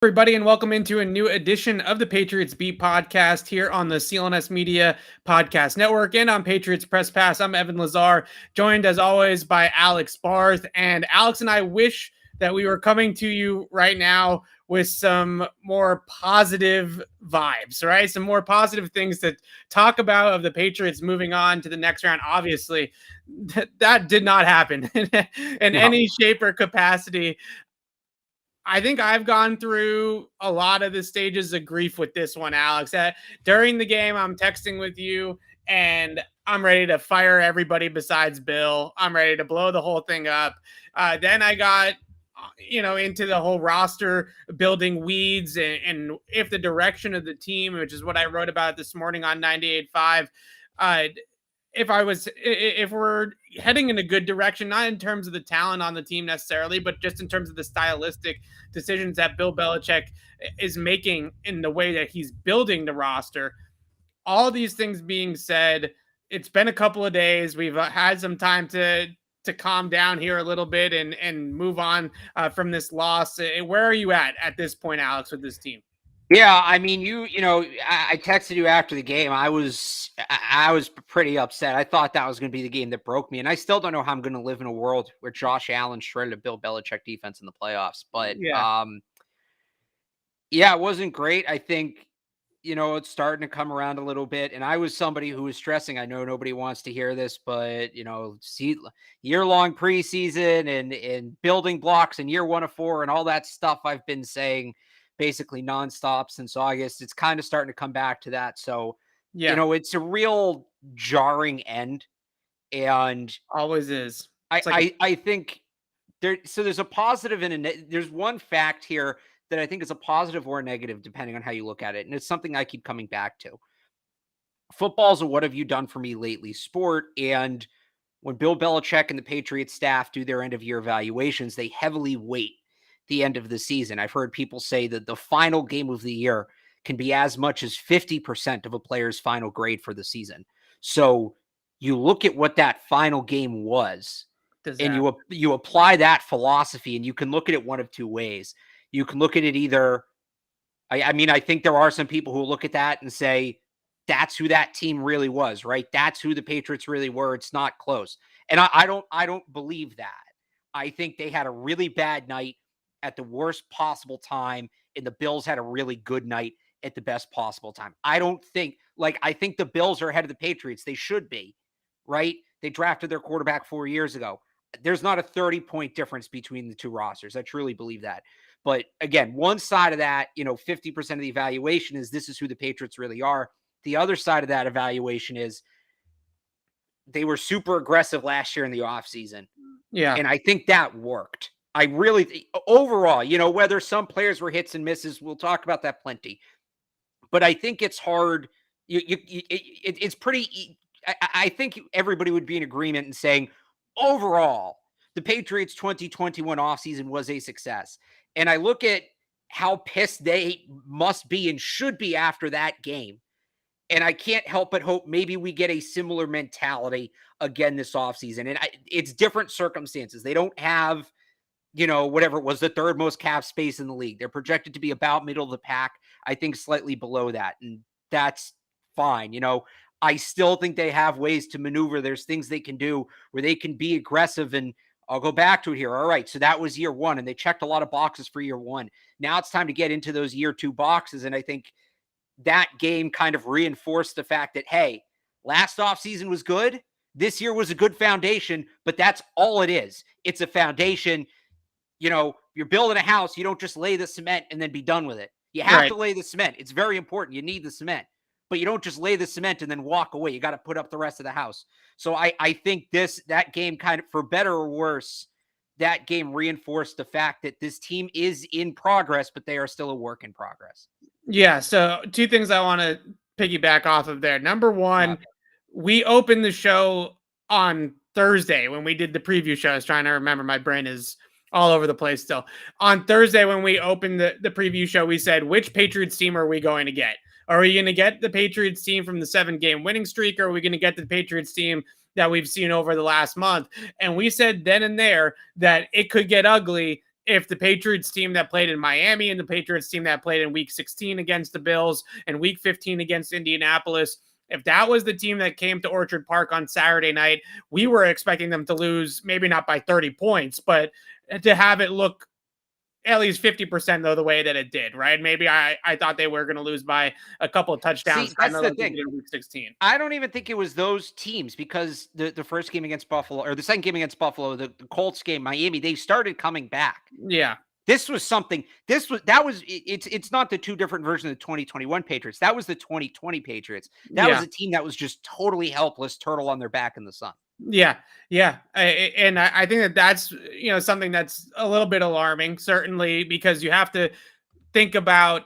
Everybody, and welcome into a new edition of the Patriots Beat podcast here on the CLNS Media Podcast Network and on Patriots Press Pass. I'm Evan Lazar, joined as always by Alex Barth. And Alex and I wish that we were coming to you right now with some more positive vibes, right? Some more positive things to talk about of the Patriots moving on to the next round. Obviously, that did not happen in any shape or capacity. I think I've gone through a lot of the stages of grief with this one, Alex. During the game, I'm texting with you, and I'm ready to fire everybody besides Bill. I'm ready to blow the whole thing up. Then I got, into the whole roster building weeds and if the direction of the team, which is what I wrote about this morning on 98.5, if we're heading in a good direction, not in terms of the talent on the team necessarily, but just in terms of the stylistic decisions that Bill Belichick is making in the way that he's building the roster. All these things being said, it's been a couple of days. We've had some time to calm down here a little bit and move on from this loss. Where are you at this point, Alex, with this team? Yeah, I mean, I texted you after the game. I was pretty upset. I thought that was going to be the game that broke me, and I still don't know how I'm going to live in a world where Josh Allen shredded a Bill Belichick defense in the playoffs. But yeah, it wasn't great. I think it's starting to come around a little bit. And I was somebody who was stressing. I know nobody wants to hear this, but see year-long preseason and building blocks and year 1 of 4 and all that stuff I've been saying basically nonstop since August. It's kind of starting to come back to that. So, it's a real jarring end, and always is. I think there's a positive and there's one fact here that I think is a positive or a negative, depending on how you look at it. And it's something I keep coming back to. Football's a what have you done for me lately sport. And when Bill Belichick and the Patriots staff do their end of year evaluations, they heavily weight the end of the season. I've heard people say that the final game of the year can be as much as 50% of a player's final grade for the season. So you look at what that final game was, and you apply that philosophy, and you can look at it one of two ways. You can look at it either, I think there are some people who look at that and say, that's who that team really was, right? That's who the Patriots really were. It's not close. And I don't believe that. I think they had a really bad night at the worst possible time, and the Bills had a really good night at the best possible time. I think the Bills are ahead of the Patriots. They should be, right? They drafted their quarterback 4 years ago. There's not a 30-point difference between the two rosters. I truly believe that. But again, one side of that, 50% of the evaluation is this is who the Patriots really are. The other side of that evaluation is they were super aggressive last year in the offseason. Yeah. And I think that worked. I really, overall, whether some players were hits and misses, we'll talk about that plenty. But I think it's hard. It's pretty, I think everybody would be in agreement in saying, overall, the Patriots 2021 offseason was a success. And I look at how pissed they must be and should be after that game. And I can't help but hope maybe we get a similar mentality again this offseason. And it's different circumstances. They don't have, whatever it was, the third most cap space in the league. They're projected to be about middle of the pack, I think slightly below that. And that's fine. I still think they have ways to maneuver. There's things they can do where they can be aggressive. And I'll go back to it here. All right. So that was year 1, and they checked a lot of boxes for year 1. Now it's time to get into those year 2 boxes. And I think that game kind of reinforced the fact that, hey, last offseason was good. This year was a good foundation, but that's all it is. It's a foundation. You're building a house. You don't just lay the cement and then be done with it. You have to lay the cement. It's very important. You need the cement, but you don't just lay the cement and then walk away. You got to put up the rest of the house. So I think that game kind of, for better or worse, that game reinforced the fact that this team is in progress, but they are still a work in progress. Yeah. So 2 things I want to piggyback off of there. Number 1, we opened the show on Thursday when we did the preview show. I was trying to remember. My brain is all over the place still. On Thursday, when we opened the preview show, we said, which Patriots team are we going to get? Are we going to get the Patriots team from the 7-game winning streak, or are we going to get the Patriots team that we've seen over the last month? And we said then and there that it could get ugly if the Patriots team that played in Miami and the Patriots team that played in week 16 against the Bills and week 15 against Indianapolis, if that was the team that came to Orchard Park on Saturday night, we were expecting them to lose, maybe not by 30 points, but to have it look at least 50% though the way that it did, right? Maybe I thought they were going to lose by a couple of touchdowns, See, kind that's of the like they thing. did in week 16. I don't even think it was those teams because the first game against Buffalo or the second game against Buffalo, the Colts game, Miami, they started coming back. Yeah. This was something. It's not the two different versions of the 2021 Patriots. That was the 2020 Patriots. That was Yeah. a team that was just totally helpless, turtle on their back in the sun. Yeah, yeah, and I think that that's something that's a little bit alarming, certainly because you have to think about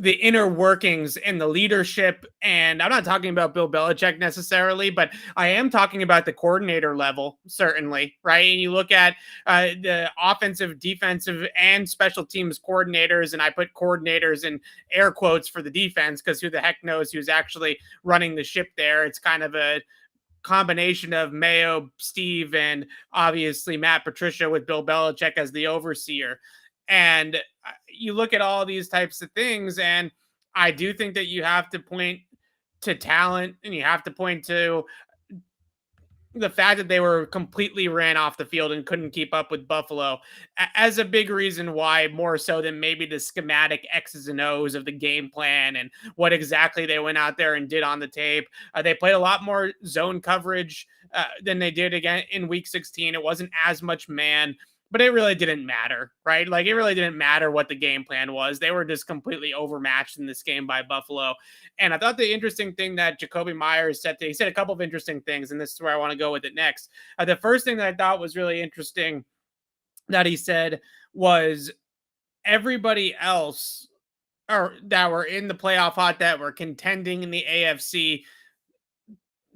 the inner workings and the leadership. And I'm not talking about Bill Belichick necessarily, but I am talking about the coordinator level, certainly, right? And you look at the offensive, defensive, and special teams coordinators, and I put coordinators in air quotes for the defense because who the heck knows who's actually running the ship there? It's kind of a combination of Mayo, Steve, and obviously Matt Patricia with Bill Belichick as the overseer. And you look at all these types of things, and I do think that you have to point to talent and you have to point to the fact that they were completely ran off the field and couldn't keep up with Buffalo as a big reason why, more so than maybe the schematic X's and O's of the game plan and what exactly they went out there and did on the tape. They played a lot more zone coverage than they did again in week 16. It wasn't as much man, but it really didn't matter, right? Like, it really didn't matter what the game plan was. They were just completely overmatched in this game by Buffalo. And I thought the interesting thing that Jacoby Myers said, he said a couple of interesting things, and this is where I want to go with it next. The first thing that I thought was really interesting that he said was everybody else or that were in the playoff hot, that were contending in the AFC,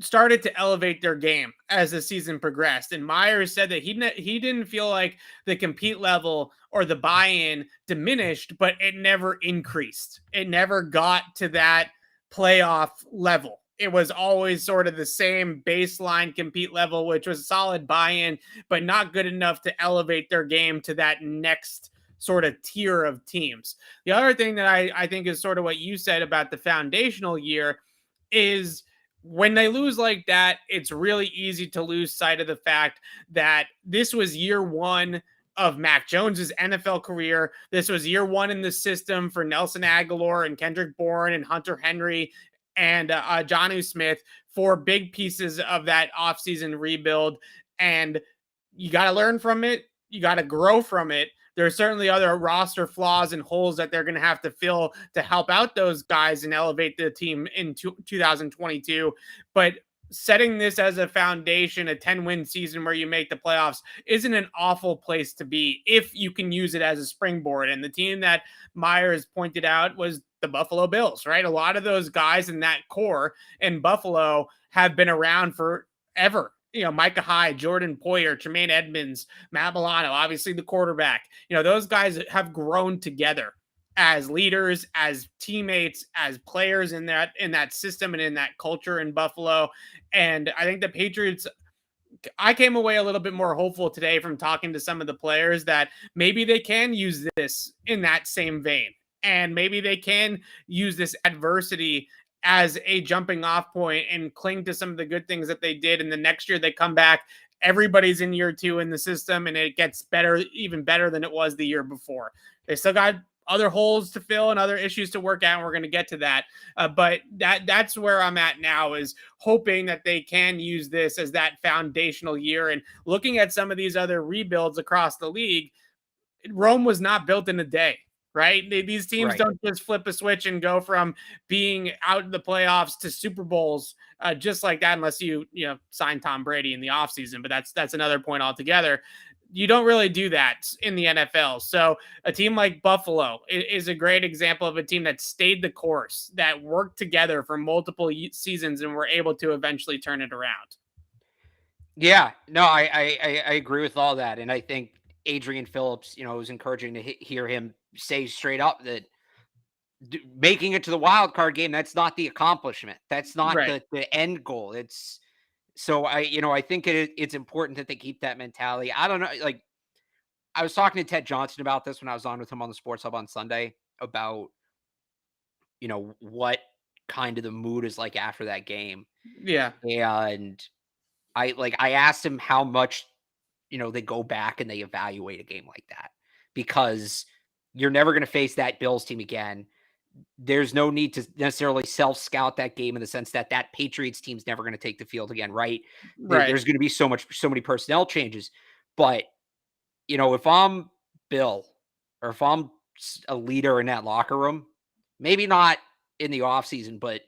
started to elevate their game as the season progressed. And Myers said that he didn't feel like the compete level or the buy-in diminished, but it never increased. It never got to that playoff level. It was always sort of the same baseline compete level, which was solid buy-in, but not good enough to elevate their game to that next sort of tier of teams. The other thing that I think is sort of what you said about the foundational year is when they lose like that, it's really easy to lose sight of the fact that this was year one of Mac Jones's NFL career. This was year one in the system for Nelson Aguilar and Kendrick Bourne and Hunter Henry and Jonnu Smith, for big pieces of that offseason rebuild. And you got to learn from it. You got to grow from it. There are certainly other roster flaws and holes that they're going to have to fill to help out those guys and elevate the team in 2022. But setting this as a foundation, a 10-win season where you make the playoffs, isn't an awful place to be if you can use it as a springboard. And the team that Myers pointed out was the Buffalo Bills, right? A lot of those guys in that core in Buffalo have been around forever. Micah Hyde, Jordan Poyer, Tremaine Edmonds, Matt Milano, obviously the quarterback. Those guys have grown together as leaders, as teammates, as players in that system and in that culture in Buffalo. And I think the Patriots, I came away a little bit more hopeful today from talking to some of the players that maybe they can use this in that same vein. And maybe they can use this adversity as a jumping off point and cling to some of the good things that they did. And the next year they come back, everybody's in year two in the system, and it gets better, even better than it was the year before. They still got other holes to fill and other issues to work out, and we're going to get to that. But that's where I'm at now, is hoping that they can use this as that foundational year. And looking at some of these other rebuilds across the league, Rome was not built in a day. Right? These teams don't just flip a switch and go from being out in the playoffs to Super Bowls just like that, unless you sign Tom Brady in the offseason. But that's another point altogether. You don't really do that in the NFL. So a team like Buffalo is a great example of a team that stayed the course, that worked together for multiple seasons, and were able to eventually turn it around. Yeah, no, I agree with all that. And I think Adrian Phillips, it was encouraging to hear him say straight up that making it to the wild card game, that's not the accomplishment. That's not the end goal. It's so I think it's important that they keep that mentality. I don't know, like, I was talking to Ted Johnson about this when I was on with him on the Sports Hub on Sunday about, what kind of the mood is like after that game. Yeah. And I asked him how much, they go back and they evaluate a game like that, because you're never going to face that Bills team again. There's no need to necessarily self-scout that game in the sense that that Patriots team's never going to take the field again, right? Right. There's going to be so many personnel changes. But, if I'm Bill, or if I'm a leader in that locker room, maybe not in the offseason, but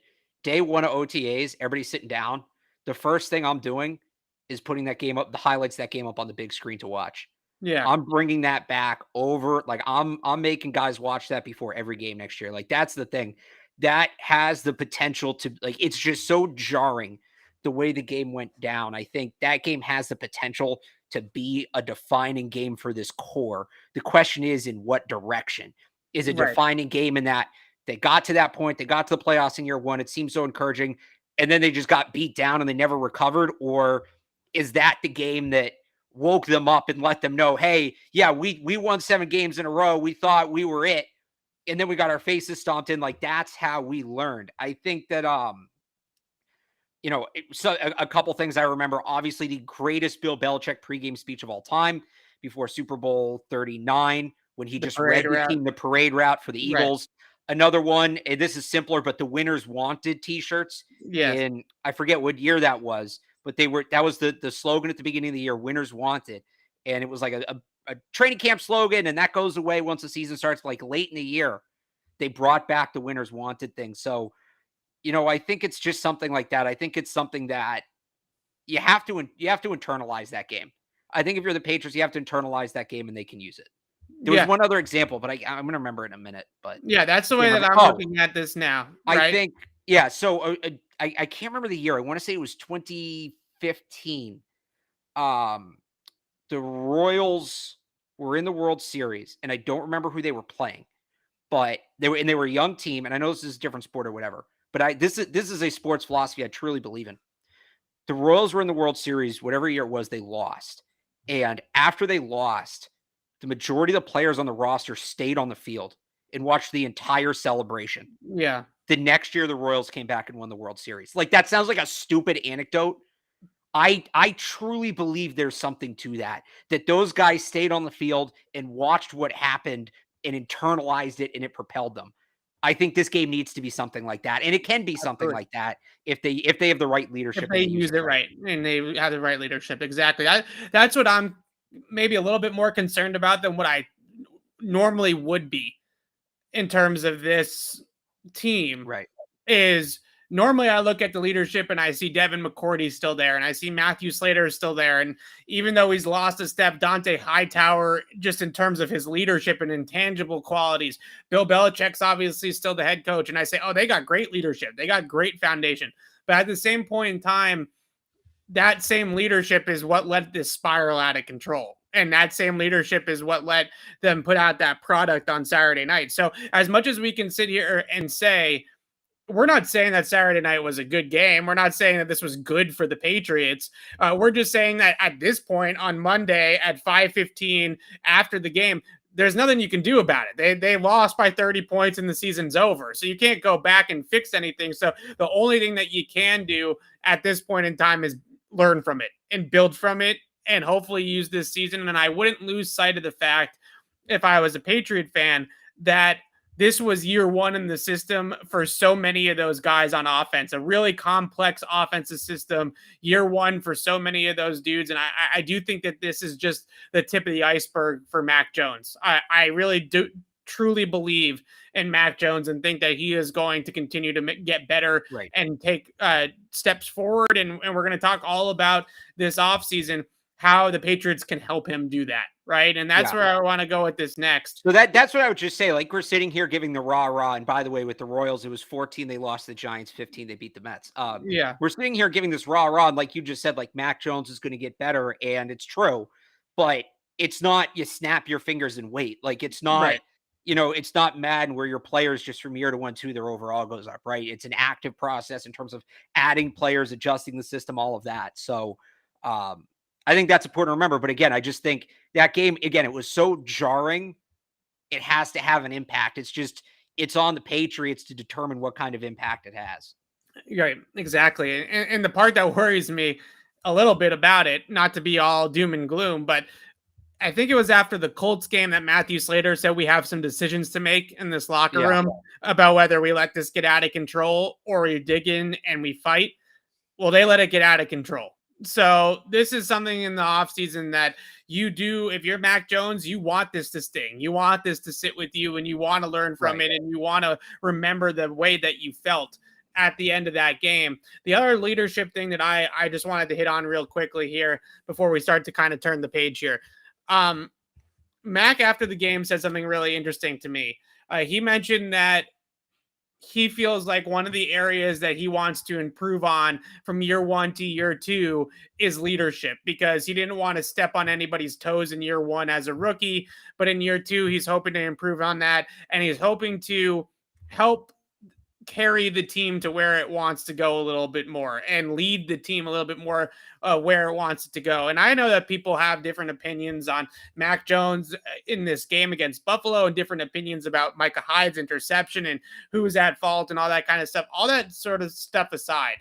day one of OTAs, everybody's sitting down. The first thing I'm doing is putting that game up, the highlights of that game up on the big screen to watch. Yeah. I'm bringing that back over. Like I'm making guys watch that before every game next year. Like that's the thing. That has the potential to, like, it's just so jarring the way the game went down. I think that game has the potential to be a defining game for this core. The question is, in what direction? Is a Right. defining game in that they got to that point, they got to the playoffs in year one, it seems so encouraging, and then they just got beat down and they never recovered? Or is that the game that woke them up and let them know, hey, yeah, we won 7 games in a row. We thought we were it. And then we got our faces stomped in. Like, that's how we learned. I think that, so a couple things I remember, obviously the greatest Bill Belichick pregame speech of all time before Super Bowl 39, when he The just parade read the route. team, the parade route for the Right. Eagles. Another one, and this is simpler, but the winners wanted t-shirts. Yes. In, I forget what year that was, but that was the slogan at the beginning of the year, winners wanted. And it was like a training camp slogan, and that goes away once the season starts. Like late in the year, they brought back the winners wanted thing. So, I think it's just something like that. I think it's something that you have to internalize that game. I think if you're the Patriots, you have to internalize that game and they can use it. There was Yeah. one other example, but I'm going to remember in a minute, but Yeah. That's the I way can't that remember. I'm Oh, looking at this now. I Right. think, yeah. So I can't remember the year. I want to say it was 2015. Um, the Royals were in the World Series, and I don't remember who they were playing, but they were a young team. And I know this is a different sport or whatever, but this is a sports philosophy I truly believe in. The Royals were in the World Series, whatever year it was, they lost. And after they lost, the majority of the players on the roster stayed on the field and watched the entire celebration. Yeah. The next year, the Royals came back and won the World Series. Like, that sounds like a stupid anecdote. I truly believe there's something to that those guys stayed on the field and watched what happened and internalized it, and it propelled them. I think this game needs to be something like that, and it can be something Absolutely. like that if they have the right If leadership they and they use use it it right. right and they have the right leadership. Exactly. That's what I'm maybe a little bit more concerned about than what I normally would be in terms of this team. Right. Is normally I look at the leadership and I see Devin McCourty still there and I see Matthew Slater is still there. And even though he's lost a step, Dante Hightower, just in terms of his leadership and intangible qualities, Bill Belichick's obviously still the head coach. And I say, oh, they got great leadership. They got great foundation. But at the same point in time, that same leadership is what let this spiral out of control. And that same leadership is what let them put out that product on Saturday night. So as much as we can sit here and say, we're not saying that Saturday night was a good game. We're not saying that this was good for the Patriots. We're just saying that at this point on Monday at 5:15 after the game, there's nothing you can do about it. They lost by 30 points and the season's over. So you can't go back and fix anything. So the only thing that you can do at this point in time is learn from it and build from it and hopefully use this season. And I wouldn't lose sight of the fact, if I was a Patriot fan, that this was year one in the system for so many of those guys on offense, a really complex offensive system, year one for so many of those dudes. And I do think that this is just the tip of the iceberg for Mac Jones. I really do truly believe in Mac Jones and think that he is going to continue to get better Right. and take steps forward. And we're going to talk all about this offseason, how the Patriots can help him do that. Right. And that's where I want to go with this next. So that's what I would just say. Like, we're sitting here giving the rah-rah. And by the way, with the Royals, it was 14, they lost the Giants, 15, they beat the Mets. Yeah. We're sitting here giving this rah-rah. And like you just said, like, Mac Jones is going to get better. And it's true. But it's not you snap your fingers and wait. Like, it's not, Right. It's not Madden where your players just from year to 1-2, their overall goes up, right? It's an active process in terms of adding players, adjusting the system, all of that. So I think that's important to remember. But again, I just think that game, again, it was so jarring. It has to have an impact. It's on the Patriots to determine what kind of impact it has. Right, exactly. And the part that worries me a little bit about it, not to be all doom and gloom, but I think it was after the Colts game that Matthew Slater said we have some decisions to make in this locker Yeah. room about whether we let this get out of control or we dig in and we fight. Well, they let it get out of control. So this is something in the offseason that you do. If you're Mac Jones, you want this to sting. You want this to sit with you and you want to learn from it and you want to remember the way that you felt at the end of that game. The other leadership thing that I just wanted to hit on real quickly here before we start to kind of turn the page here. Mac, after the game, said something really interesting to me. He mentioned that he feels like one of the areas that he wants to improve on from year 1 to year 2 is leadership, because he didn't want to step on anybody's toes in year 1 as a rookie, but in year 2, he's hoping to improve on that. And he's hoping to help carry the team to where it wants to go a little bit more and lead the team a little bit more where it wants it to go. And I know that people have different opinions on Mac Jones in this game against Buffalo and different opinions about Micah Hyde's interception and who's at fault and all that kind of stuff. All that sort of stuff aside,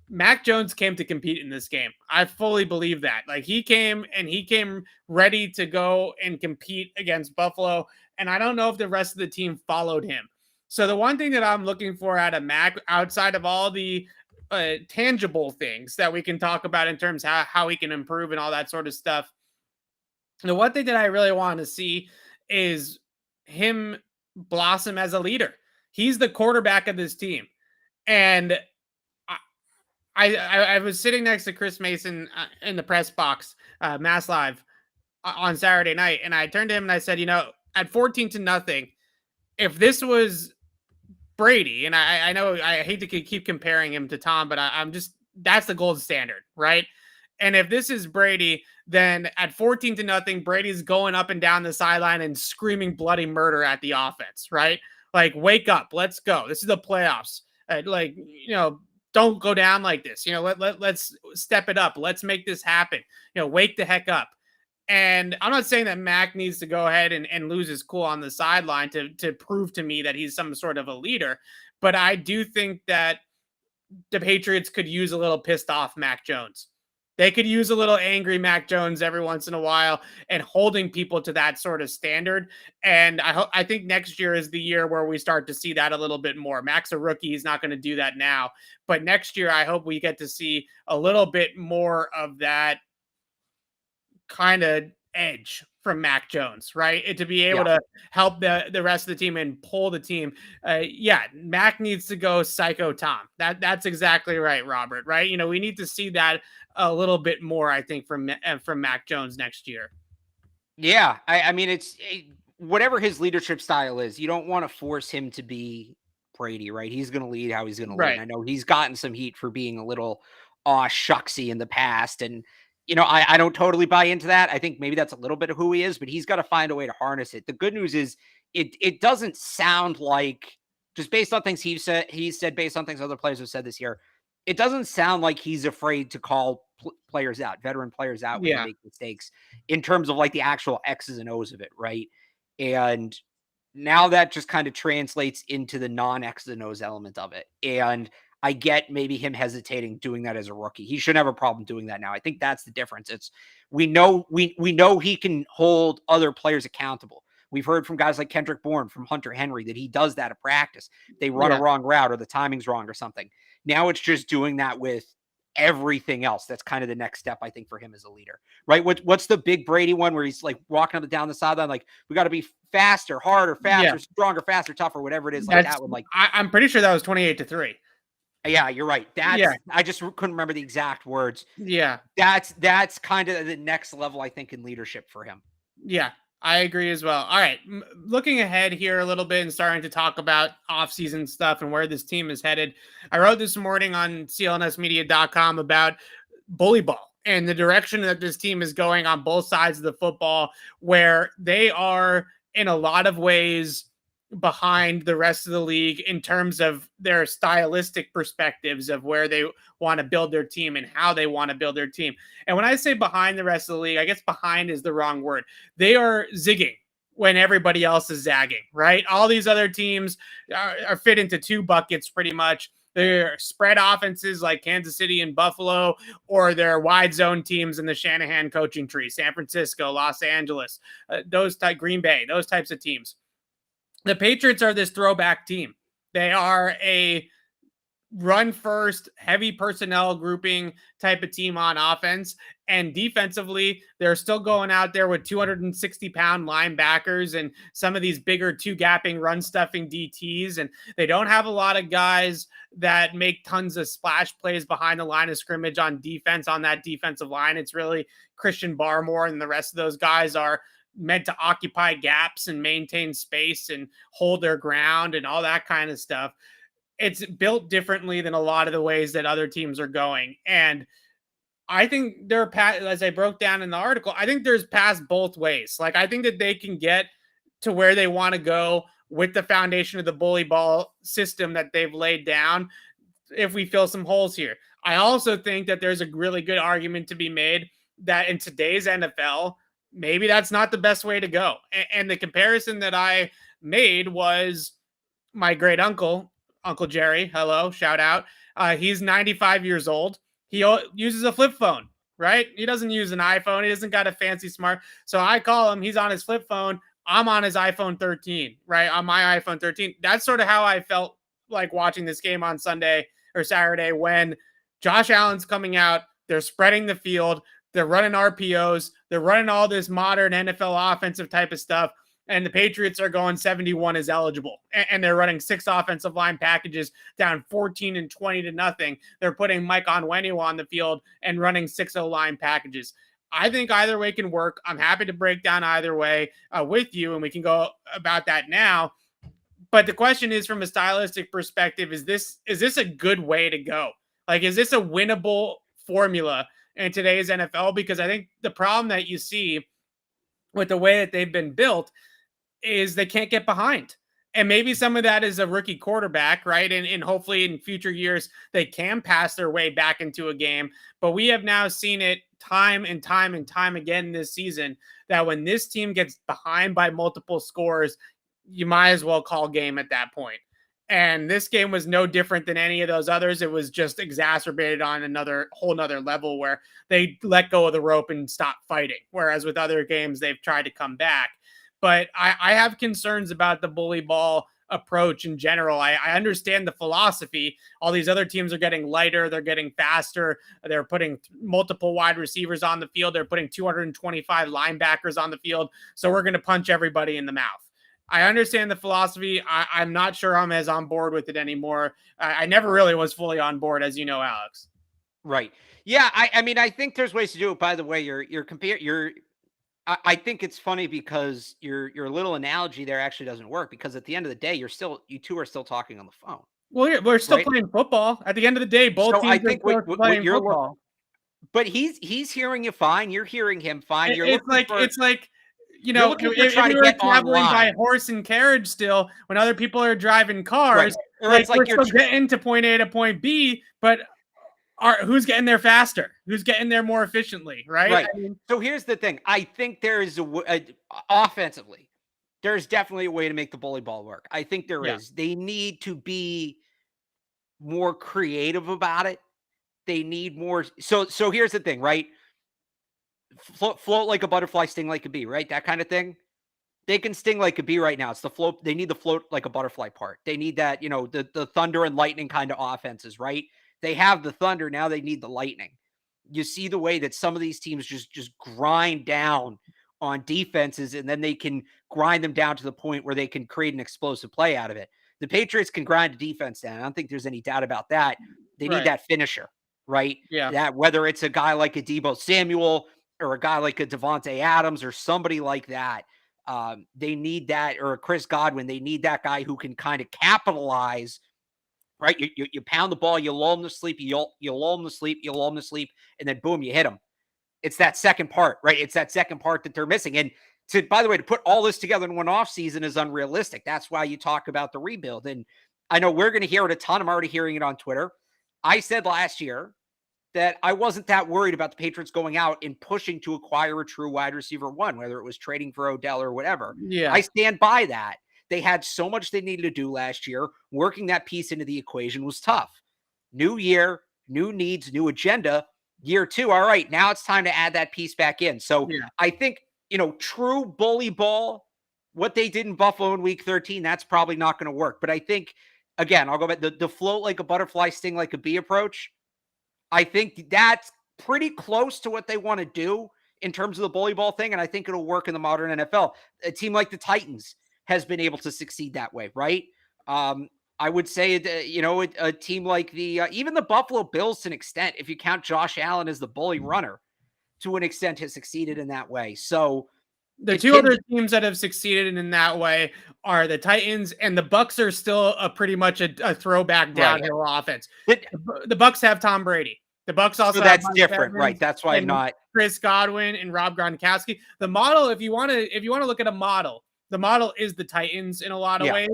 Mac Jones came to compete in this game. I fully believe that. Like, he came ready to go and compete against Buffalo. And I don't know if the rest of the team followed him. So the one thing that I'm looking for out of Mac, outside of all the tangible things that we can talk about in terms of how he can improve and all that sort of stuff, the one thing that I really want to see is him blossom as a leader. He's the quarterback of this team. And I was sitting next to Chris Mason in the press box, Mass Live, on Saturday night, and I turned to him and I said, at 14-0, if this was Brady, and I know I hate to keep comparing him to Tom, but I'm just, that's the gold standard, right? And if this is Brady, then at 14-0, Brady's going up and down the sideline and screaming bloody murder at the offense, right? Like, wake up, let's go. This is the playoffs. Don't go down like this. Let's step it up. Let's make this happen. Wake the heck up. And I'm not saying that Mac needs to go ahead and lose his cool on the sideline to prove to me that he's some sort of a leader. But I do think that the Patriots could use a little pissed off Mac Jones. They could use a little angry Mac Jones every once in a while and holding people to that sort of standard. And I think next year is the year where we start to see that a little bit more. Mac's a rookie. He's not going to do that now. But next year, I hope we get to see a little bit more of that kind of edge from Mac Jones, right? To be able to help the rest of the team and pull the team. Mac needs to go psycho Tom. That's exactly right, Robert, right? We need to see that a little bit more, I think, from Mac Jones next year. Yeah. I mean, it's whatever his leadership style is, you don't want to force him to be Brady, right? He's going to lead how he's going to lead. I know he's gotten some heat for being a little shucksy in the past, and I don't totally buy into that. I think maybe that's a little bit of who he is, but he's got to find a way to harness it. The good news is it doesn't sound like, just based on things he said based on things other players have said this year, it doesn't sound like he's afraid to call players out, veteran players out when they make mistakes, in terms of like the actual X's and O's of it, right? And now that just kind of translates into the non-X's and O's element of it. And I get maybe him hesitating doing that as a rookie. He shouldn't have a problem doing that now. I think that's the difference. It's we know he can hold other players accountable. We've heard from guys like Kendrick Bourne, from Hunter Henry, that he does that at practice. They run a wrong route or the timing's wrong or something. Now it's just doing that with everything else. That's kind of the next step, I think, for him as a leader, right? What's the big Brady one where he's like walking up and down the sideline, like, we got to be faster, harder, faster, stronger, faster, tougher, whatever it is. Like that one. Like, I'm pretty sure that was 28-3. Yeah, you're right. I just couldn't remember the exact words. Yeah. That's kind of the next level, I think, in leadership for him. Yeah, I agree as well. All right. Looking ahead here a little bit and starting to talk about offseason stuff and where this team is headed. I wrote this morning on CLNSmedia.com about bully ball and the direction that this team is going on both sides of the football, where they are in a lot of ways behind the rest of the league in terms of their stylistic perspectives of where they want to build their team and how they want to build their team. And when I say behind the rest of the league, I guess behind is the wrong word. They are zigging when everybody else is zagging, right? All these other teams are fit into two buckets pretty much. They're spread offenses like Kansas City and Buffalo, or they're wide zone teams in the Shanahan coaching tree, San Francisco, Los Angeles, Green Bay, those types of teams. The Patriots are this throwback team. They are a run first, heavy personnel grouping type of team on offense. And defensively, they're still going out there with 260-pound linebackers and some of these bigger two-gapping, run-stuffing DTs. And they don't have a lot of guys that make tons of splash plays behind the line of scrimmage on defense on that defensive line. It's really Christian Barmore, and the rest of those guys are meant to occupy gaps and maintain space and hold their ground and all that kind of stuff. It's built differently than a lot of the ways that other teams are going. And I think they're, as I broke down in the article, I think there's paths both ways. Like, I think that they can get to where they want to go with the foundation of the bully ball system that they've laid down if we fill some holes here. I also think that there's a really good argument to be made that in today's NFL, maybe that's not the best way to go. And the comparison that I made was my great uncle, Uncle Jerry. Hello, shout out. He's 95 years old. He uses a flip phone, right? He doesn't use an iPhone. He doesn't got a fancy smart. So I call him. He's on his flip phone. I'm on his iPhone 13, right? On my iPhone 13. That's sort of how I felt like watching this game on Sunday or Saturday when Josh Allen's coming out. They're spreading the field. They're running RPOs. They're running all this modern NFL offensive type of stuff. And the Patriots are going 71 is eligible. And they're running 6 offensive line packages down 14 and 20 to nothing. They're putting Mike Onwenu on the field and running 6 O-line packages. I think either way can work. I'm happy to break down either way with you, and we can go about that now. But the question is, from a stylistic perspective, is this a good way to go? Like, is this a winnable formula in today's NFL? Because I think the problem that you see with the way that they've been built is they can't get behind. And maybe some of that is a rookie quarterback, right? And hopefully in future years, they can pass their way back into a game. But we have now seen it time and time and time again this season that when this team gets behind by multiple scores, you might as well call game at that point. And this game was no different than any of those others. It was just exacerbated on another whole nother level where they let go of the rope and stop fighting. Whereas with other games, they've tried to come back. But I have concerns about the bully ball approach in general. I understand the philosophy. All these other teams are getting lighter. They're getting faster. They're putting multiple wide receivers on the field. They're putting 225 linebackers on the field. So we're going to punch everybody in the mouth. I understand the philosophy. I'm not sure I'm as on board with it anymore. I never really was fully on board, as you know, Alex. Right. Yeah. I mean, I think there's ways to do it. By the way, I think it's funny because your little analogy there actually doesn't work, because at the end of the day, you two are still talking on the phone. Well, we're still playing football. At the end of the day, both teams are still playing football. But he's hearing you fine. You're hearing him fine. It's like you know, if you were traveling by horse and carriage still, when other people are driving cars, right. Like we're still getting to point A to point B, but who's getting there faster? Who's getting there more efficiently, right? Right. I mean, so here's the thing. I think there is offensively, there's definitely a way to make the bully ball work. I think there is. They need to be more creative about it. They need more. So here's the thing, right? Float like a butterfly, sting like a bee, right? That kind of thing. They can sting like a bee right now. It's the float. They need the float like a butterfly part. They need that, the thunder and lightning kind of offenses, right? They have the thunder. Now they need the lightning. You see the way that some of these teams just grind down on defenses, and then they can grind them down to the point where they can create an explosive play out of it. The Patriots can grind a defense down. I don't think there's any doubt about that. They need that finisher, right? Yeah. That whether it's a guy like a Deebo Samuel or a guy like a Devontae Adams or somebody like that, they need that, or a Chris Godwin. They need that guy who can kind of capitalize. Right, you pound the ball, you lull them to sleep, you lull them to sleep, you lull them to sleep, and then boom, you hit them. It's that second part, right? It's that second part that they're missing. And by the way, to put all this together in one offseason is unrealistic. That's why you talk about the rebuild. And I know we're going to hear it a ton. I'm already hearing it on Twitter. I said last year that I wasn't that worried about the Patriots going out and pushing to acquire a true wide receiver one, whether it was trading for Odell or whatever. Yeah. I stand by that. They had so much they needed to do last year. Working that piece into the equation was tough. New year, new needs, new agenda. Year 2, all right, now it's time to add that piece back in. So I think, true bully ball, what they did in Buffalo in week 13, that's probably not going to work. But I think, again, I'll go back, the float like a butterfly, sting like a bee approach, I think that's pretty close to what they want to do in terms of the bully ball thing. And I think it'll work in the modern NFL. A team like the Titans has been able to succeed that way, right? I would say, a team like even the Buffalo Bills to an extent, if you count Josh Allen as the bully runner, to an extent has succeeded in that way. So the two other teams that have succeeded in that way are the Titans, and the Bucks are still pretty much a throwback downhill offense. The Bucks have Tom Brady. The Bucks also so that's different, right? That's why I'm not Chris Godwin and Rob Gronkowski. The model, if you want to look at a model, the model is the Titans in a lot of ways.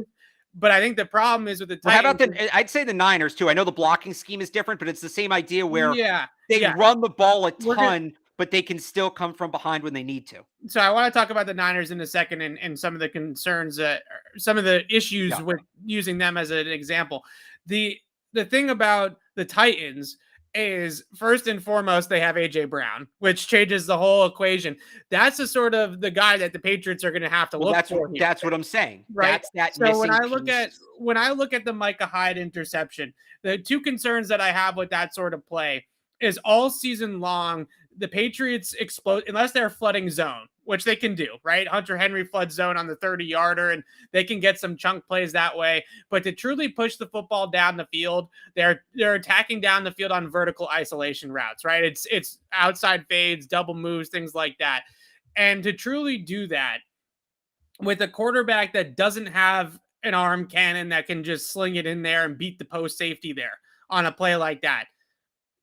But I think the problem is with the Titans. How about I'd say the Niners too. I know the blocking scheme is different, but it's the same idea where they run the ball a ton, but they can still come from behind when they need to. So I want to talk about the Niners in a second and some of the concerns, some of the issues with using them as an example. The thing about the Titans is, first and foremost, they have AJ Brown, which changes the whole equation. That's the guy that the Patriots are going to have to look for. That's what I'm saying. Right. That's so when I look at the Micah Hyde interception, the two concerns that I have with that sort of play is all season long, the Patriots explode unless they're flooding zone, which they can do, right? Hunter Henry floods zone on the 30-yarder, and they can get some chunk plays that way. But to truly push the football down the field, they're attacking down the field on vertical isolation routes, right? It's outside fades, double moves, things like that. And to truly do that with a quarterback that doesn't have an arm cannon that can just sling it in there and beat the post safety there on a play like that,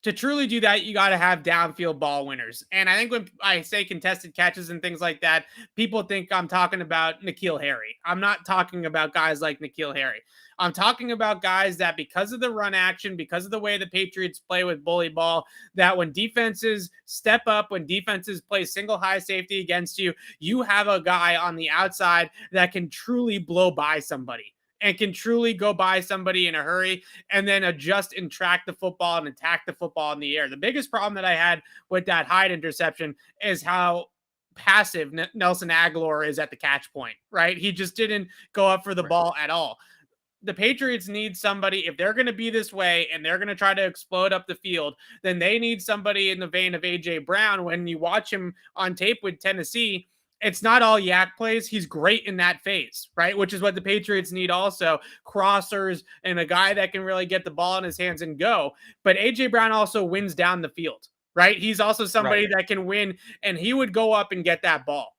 to truly do that, you got to have downfield ball winners. And I think when I say contested catches and things like that, people think I'm talking about N'Keal Harry. I'm not talking about guys like N'Keal Harry. I'm talking about guys that, because of the run action, because of the way the Patriots play with bully ball, that when defenses step up, when defenses play single high safety against you, you have a guy on the outside that can truly blow by somebody and can truly go by somebody in a hurry and then adjust and track the football and attack the football in the air. The biggest problem that I had with that Hyde interception is how passive Nelson Aguilar is at the catch point, right? He just didn't go up for the ball at all. The Patriots need somebody, if they're going to be this way and they're going to try to explode up the field, then they need somebody in the vein of AJ Brown. When you watch him on tape with Tennessee, it's not all yak plays. He's great in that phase, right? Which is what the Patriots need also. Crossers and a guy that can really get the ball in his hands and go. But AJ Brown also wins down the field, right? He's also somebody that can win, and he would go up and get that ball.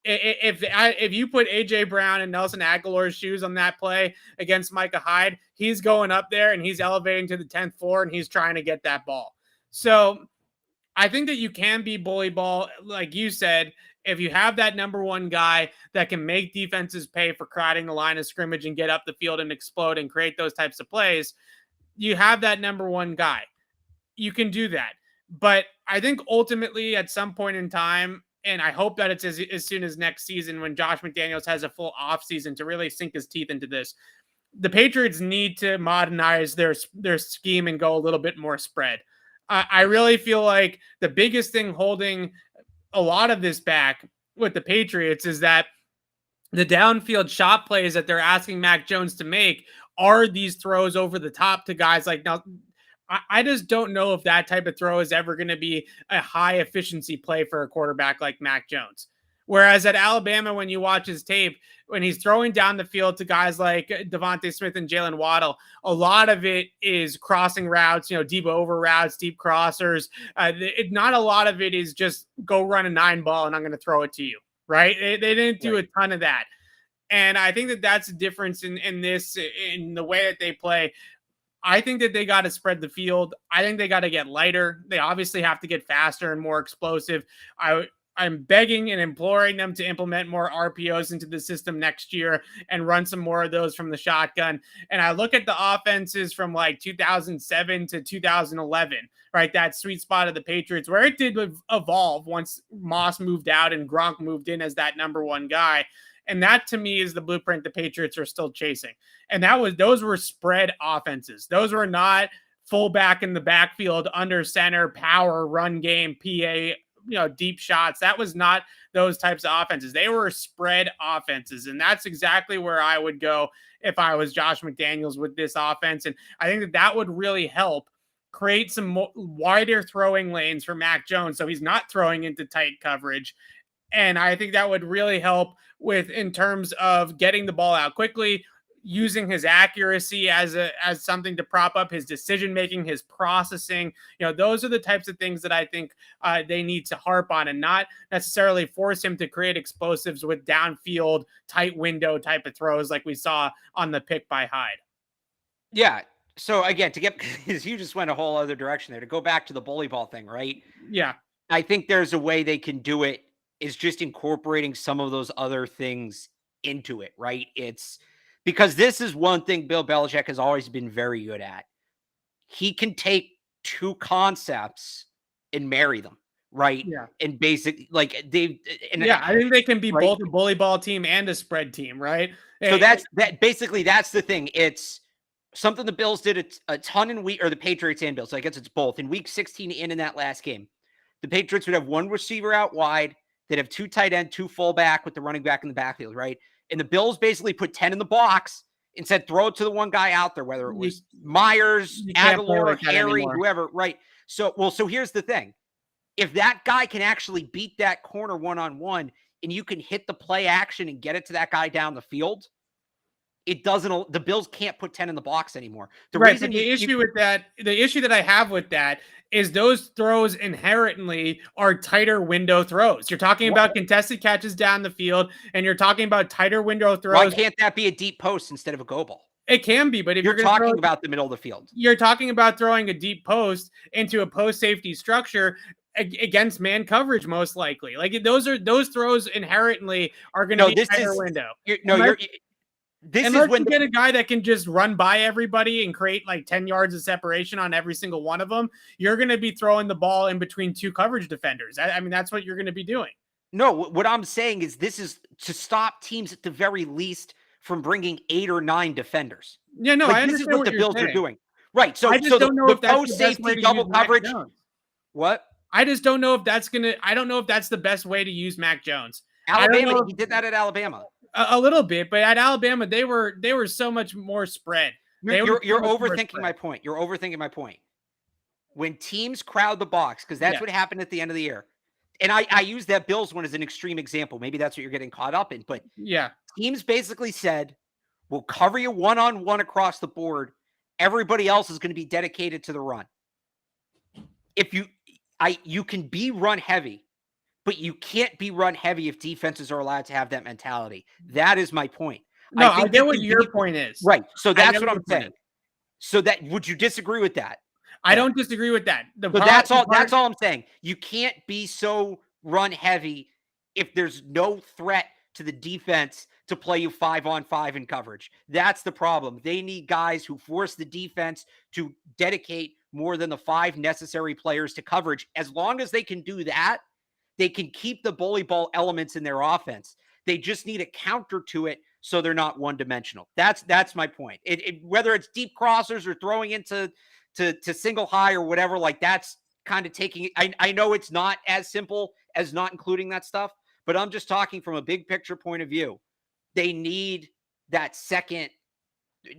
If you put AJ Brown and Nelson Aguilar's shoes on that play against Micah Hyde, he's going up there and he's elevating to the 10th floor and he's trying to get that ball. So I think that you can be bully ball, like you said, if you have that number one guy that can make defenses pay for crowding the line of scrimmage and get up the field and explode and create those types of plays. You have that number one guy. You can do that. But I think ultimately at some point in time, and I hope that it's as soon as next season when Josh McDaniels has a full offseason to really sink his teeth into this, the Patriots need to modernize their scheme and go a little bit more spread. I really feel like the biggest thing holding a lot of this back with the Patriots is that the downfield shot plays that they're asking Mac Jones to make are these throws over the top to guys like now. I just don't know if that type of throw is ever going to be a high efficiency play for a quarterback like Mac Jones. Whereas at Alabama, when you watch his tape, when he's throwing down the field to guys like Devontae Smith and Jalen Waddle, a lot of it is crossing routes, deep over routes, deep crossers. Not a lot of it is just go run a 9 ball and I'm going to throw it to you, right? They didn't do a ton of that. And I think that that's a difference in the way that they play. I think that they got to spread the field. I think they got to get lighter. They obviously have to get faster and more explosive. I'm begging and imploring them to implement more RPOs into the system next year and run some more of those from the shotgun. And I look at the offenses from like 2007 to 2011, right? That sweet spot of the Patriots where it did evolve once Moss moved out and Gronk moved in as that number one guy. And that to me is the blueprint the Patriots are still chasing. And those were spread offenses. Those were not fullback in the backfield, under center, power, run game, PA, deep shots. That was not those types of offenses. They were spread offenses. And that's exactly where I would go if I was Josh McDaniels with this offense. And I think that would really help create some wider throwing lanes for Mac Jones, so he's not throwing into tight coverage. And I think that would really help in terms of getting the ball out quickly, using his accuracy as something to prop up his decision making, his processing. Those are the types of things that I think they need to harp on, and not necessarily force him to create explosives with downfield tight window type of throws like we saw on the pick by Hyde. Yeah. So again, because you just went a whole other direction there, to go back to the bully ball thing, right? Yeah. I think there's a way they can do it, is just incorporating some of those other things into it, right? It's because this is one thing Bill Belichick has always been very good at. He can take two concepts and marry them, right? Yeah. And basically, like I think they can be both a bully ball team and a spread team, right? So that's the thing. It's something the Bills did a ton in the Patriots and Bills. So I guess it's both. In week 16 and in that last game, the Patriots would have one receiver out wide. They'd have two tight end, two fullback with the running back in the backfield, right? And the Bills basically put 10 in the box and said, throw it to the one guy out there, whether it was Myers, Aguilar, Harry, whoever, right? So here's the thing. If that guy can actually beat that corner one-on-one and you can hit the play action and get it to that guy down the field, the Bills can't put 10 in the box anymore. The issue that I have with that is those throws inherently are tighter window throws. You're talking about contested catches down the field, and you're talking about tighter window throws. Why can't that be a deep post instead of a go ball? It can be, but if you're talking about the middle of the field, you're talking about throwing a deep post into a post safety structure against man coverage, most likely. Like those throws inherently are going to be tighter window. Unless you get a guy that can just run by everybody and create like 10 yards of separation on every single one of them, you're going to be throwing the ball in between two coverage defenders. I mean, that's what you're going to be doing. No, what I'm saying is this is to stop teams at the very least from bringing 8 or 9 defenders. Yeah, no, I understand this is what the Bills are doing. Right. So I just don't know if that's post safety double coverage. What? I just don't know if I don't know if that's the best way to use Mac Jones. Alabama, he did that at Alabama. A little bit, but at Alabama, they were so much more spread. You're overthinking my point. You're overthinking my point. When teams crowd the box, because that's what happened at the end of the year. And I use that Bills one as an extreme example. Maybe that's what you're getting caught up in. But teams basically said, we'll cover you one-on-one across the board. Everybody else is going to be dedicated to the run. If you can be run heavy, but you can't be run heavy if defenses are allowed to have that mentality. That is my point. No, I get what your point is. Right. So that's what I'm saying. So would you disagree with that? I don't disagree with that. That's all I'm saying. You can't be so run heavy if there's no threat to the defense to play you 5-on-5 in coverage. That's the problem. They need guys who force the defense to dedicate more than the 5 necessary players to coverage. As long as they can do that, they can keep the bully ball elements in their offense. They just need a counter to it so they're not one-dimensional. That's my point. Whether it's deep crossers or throwing into single high or whatever, like that's kind of taking it. I know it's not as simple as not including that stuff, but I'm just talking from a big picture point of view. They need that second.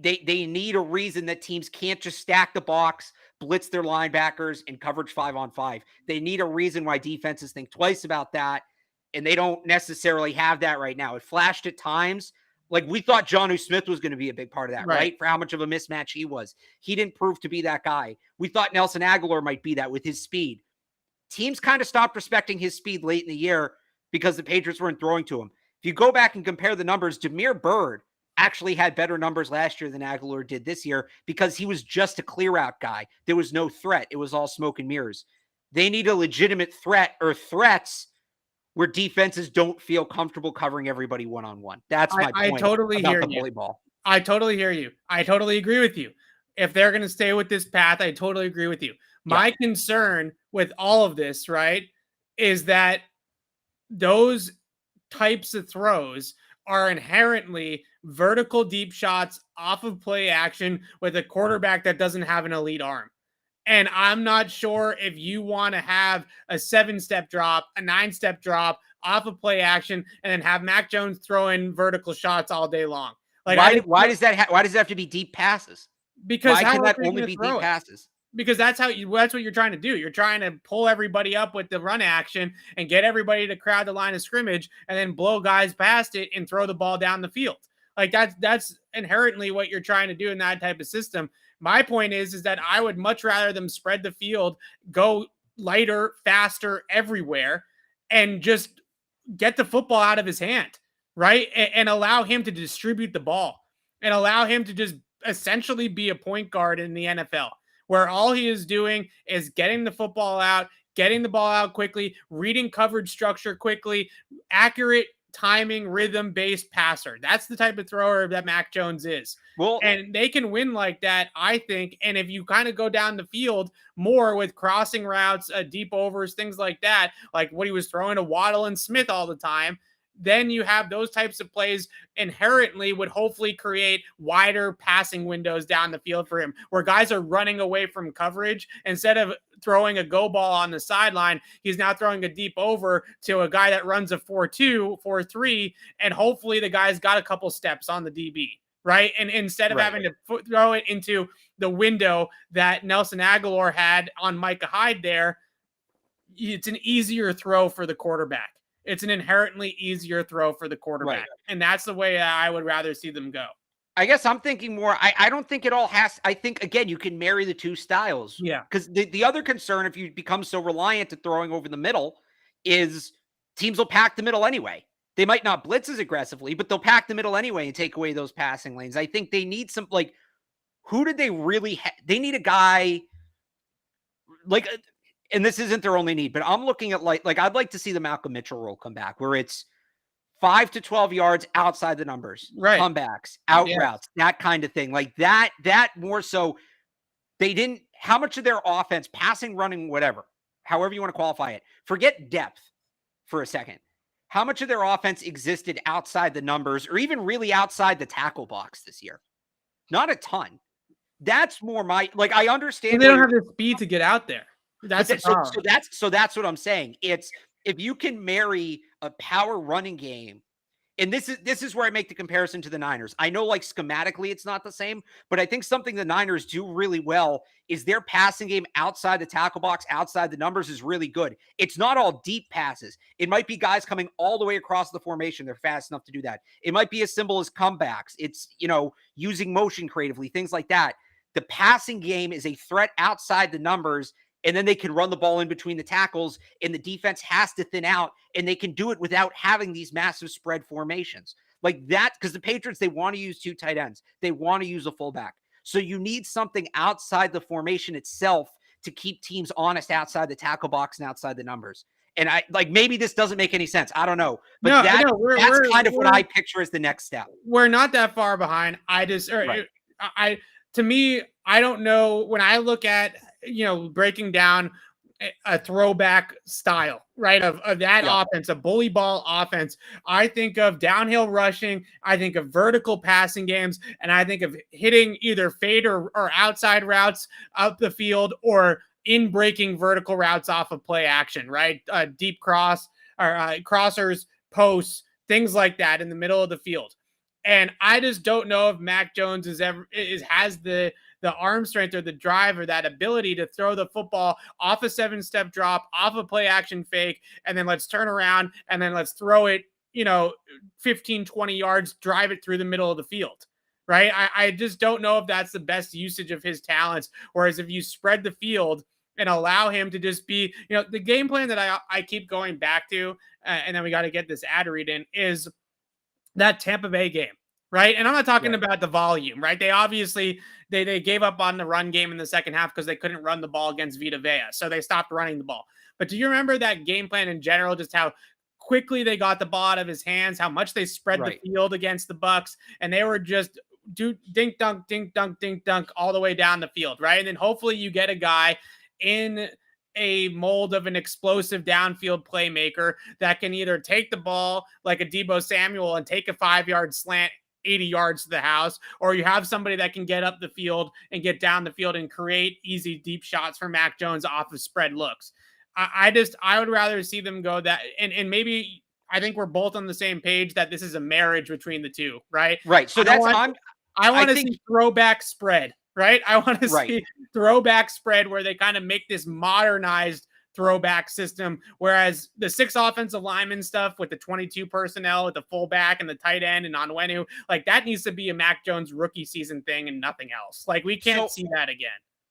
They need a reason that teams can't just stack the box, blitz their linebackers, and coverage 5-on-5. They need a reason why defenses think twice about that, and they don't necessarily have that right now. It flashed at times. Like we thought Jonnu Smith was going to be a big part of that, right? For how much of a mismatch he was. He didn't prove to be that guy. We thought Nelson Aguilar might be that with his speed. Teams kind of stopped respecting his speed late in the year because the Patriots weren't throwing to him. If you go back and compare the numbers, Damiere Byrd actually had better numbers last year than Aguilar did this year because he was just a clear out guy. There was no threat. It was all smoke and mirrors. They need a legitimate threat or threats where defenses don't feel comfortable covering everybody one-on-one. That's my I point totally about hear the you. bully ball. I totally hear you. I totally agree with you. If they're going to stay with this path, I totally agree with you. My concern with all of this, right, is that those types of throws are inherently vertical deep shots off of play action with a quarterback that doesn't have an elite arm. And I'm not sure if you want to have a 7-step drop, a 9-step drop off of play action, and then have Mac Jones throw in vertical shots all day long. Like, why does that have to be deep passes? Because why how can else that are you only gonna be throw deep it? passes? Because that's what you're trying to do. You're trying to pull everybody up with the run action and get everybody to crowd the line of scrimmage and then blow guys past it and throw the ball down the field. Like that's inherently what you're trying to do in that type of system. My point is that I would much rather them spread the field, go lighter, faster everywhere, and just get the football out of his hand, right? And allow him to distribute the ball and allow him to just essentially be a point guard in the NFL, where all he is doing is getting the football out, getting the ball out quickly, reading coverage structure quickly, accurate timing, rhythm-based passer. That's the type of thrower that Mac Jones is. Well, and they can win like that, I think. And if you kind of go down the field more with crossing routes, deep overs, things like that, like what he was throwing to Waddle and Smith all the time, then you have those types of plays inherently would hopefully create wider passing windows down the field for him, where guys are running away from coverage. Instead of throwing a go ball on the sideline, he's now throwing a deep over to a guy that runs a 4-2, 4-3, and hopefully the guy's got a couple steps on the DB, right? And instead of having to throw it into the window that Nelson Aguilar had on Micah Hyde there, it's an easier throw for the quarterback. It's an inherently easier throw for the quarterback. Right. And that's the way I would rather see them go. I guess I'm thinking more, I don't think it all has, I think, again, you can marry the two styles. Yeah. Because the other concern, if you become so reliant to throwing over the middle, is teams will pack the middle anyway. They might not blitz as aggressively, but they'll pack the middle anyway and take away those passing lanes. I think they need some, like, who did they really they need a guy, like, and this isn't their only need, but I'm looking at like I'd like to see the Malcolm Mitchell role come back, where it's 5 to 12 yards outside the numbers, right? Comebacks, out routes, that kind of thing. Like that more so. They didn't, how much of their offense, passing, running, whatever, however you want to qualify it, forget depth for a second. How much of their offense existed outside the numbers or even really outside the tackle box this year? Not a ton. That's more my, like, I understand. They don't have the speed to get out there. That's so that's what I'm saying. It's, if you can marry a power running game, and this is where I make the comparison to the Niners. I know, like, schematically it's not the same, but I think something the Niners do really well is their passing game outside the tackle box, outside the numbers, is really good. It's not all deep passes. It might be guys coming all the way across the formation. They're fast enough to do that. It might be as simple as comebacks. It's, using motion creatively, things like that. The passing game is a threat outside the numbers, and then they can run the ball in between the tackles, and the defense has to thin out, and they can do it without having these massive spread formations. Like that, because the Patriots, they want to use 2 tight ends. They want to use a fullback. So you need something outside the formation itself to keep teams honest outside the tackle box and outside the numbers. And maybe this doesn't make any sense. I don't know. But that's kind of what I picture as the next step. We're not that far behind. To me, I don't know. When I look at, breaking down a throwback style, right, of that offense, a bully ball offense, I think of downhill rushing, I think of vertical passing games, and I think of hitting either fade or outside routes up the field, or in breaking vertical routes off of play action, right? Deep cross or crossers, posts, things like that in the middle of the field. And I just don't know if Mac Jones has the arm strength or the drive or that ability to throw the football off a 7-step drop, off a play action fake, and then let's turn around and then let's throw it, 15, 20 yards, drive it through the middle of the field, right? I just don't know if that's the best usage of his talents. Whereas if you spread the field and allow him to just be, the game plan that I keep going back to, and then we got to get this ad read in, is that Tampa Bay game, right? And I'm not talking about the volume, right? They obviously, they gave up on the run game in the second half because they couldn't run the ball against Vita Vea. So they stopped running the ball. But do you remember that game plan in general, just how quickly they got the ball out of his hands, how much they spread the field against the Bucs, and they were just dink dunk all the way down the field, right? And then hopefully you get a guy in a mold of an explosive downfield playmaker that can either take the ball like a Deebo Samuel and take a 5-yard slant 80 yards to the house, or you have somebody that can get up the field and get down the field and create easy deep shots for Mac Jones off of spread looks. I would rather see them go that, and maybe I think we're both on the same page that this is a marriage between the two, right? Right. So I want to see throwback spread, right? I want to see throwback spread where they kind of make this modernized throwback system, whereas the 6 offensive lineman stuff with the 22 personnel with the fullback and the tight end and Onwenu, like that needs to be a Mac Jones rookie season thing and nothing else. Like we can't see that again.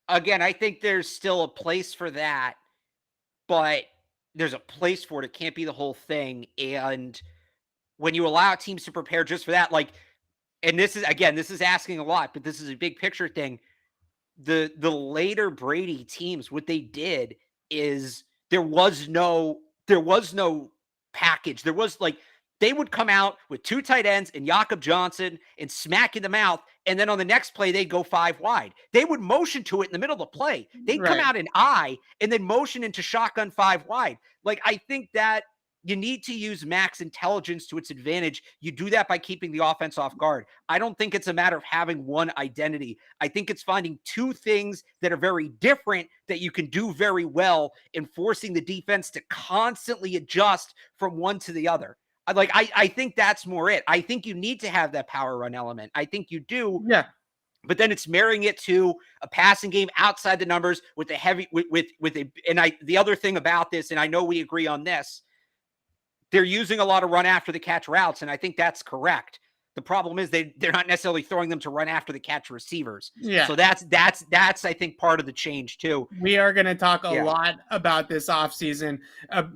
Again, I think there's still a place for that, but there's a place for it. It can't be the whole thing. And when you allow teams to prepare just for that, like, and this is asking a lot, but this is a big picture thing. The later Brady teams, what they did is there was no package. There was like, they would come out with 2 tight ends and Jakob Johnson and smack in the mouth. And then on the next play, they'd go 5 wide. They would motion to it in the middle of the play. They'd come out in I and then motion into shotgun 5 wide. Like, I think that you need to use Mac's intelligence to its advantage. You do that by keeping the offense off guard. I don't think it's a matter of having one identity. I think it's finding 2 things that are very different that you can do very well and forcing the defense to constantly adjust from one to the other. I think that's more it. I think you need to have that power run element. I think you do. Yeah. But then it's marrying it to a passing game outside the numbers with a heavy, the other thing about this, and I know we agree on this, they're using a lot of run after the catch routes, and I think that's correct. The problem is they're not necessarily throwing them to run after the catch receivers. Yeah. So that's I think part of the change too. We are going to talk a lot about this offseason.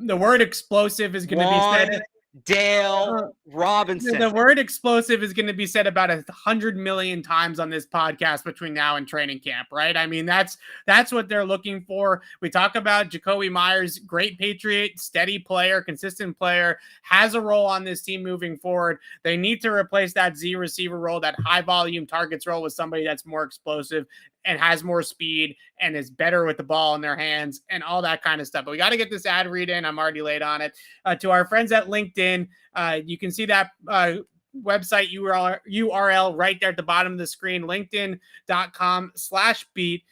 The word explosive is going to be said. Dale Robinson. The word explosive is going to be said about 100 million times on this podcast between now and training camp, right? I mean, that's what they're looking for. We talk about Jacoby Myers, great Patriot, steady player, consistent player, has a role on this team moving forward. They need to replace that Z receiver role, that high volume targets role, with somebody that's more explosive and has more speed and is better with the ball in their hands and all that kind of stuff. But we got to get this ad read in. I'm already late on it. To our friends at LinkedIn, you can see that website URL right there at the bottom of the screen, linkedin.com/beat.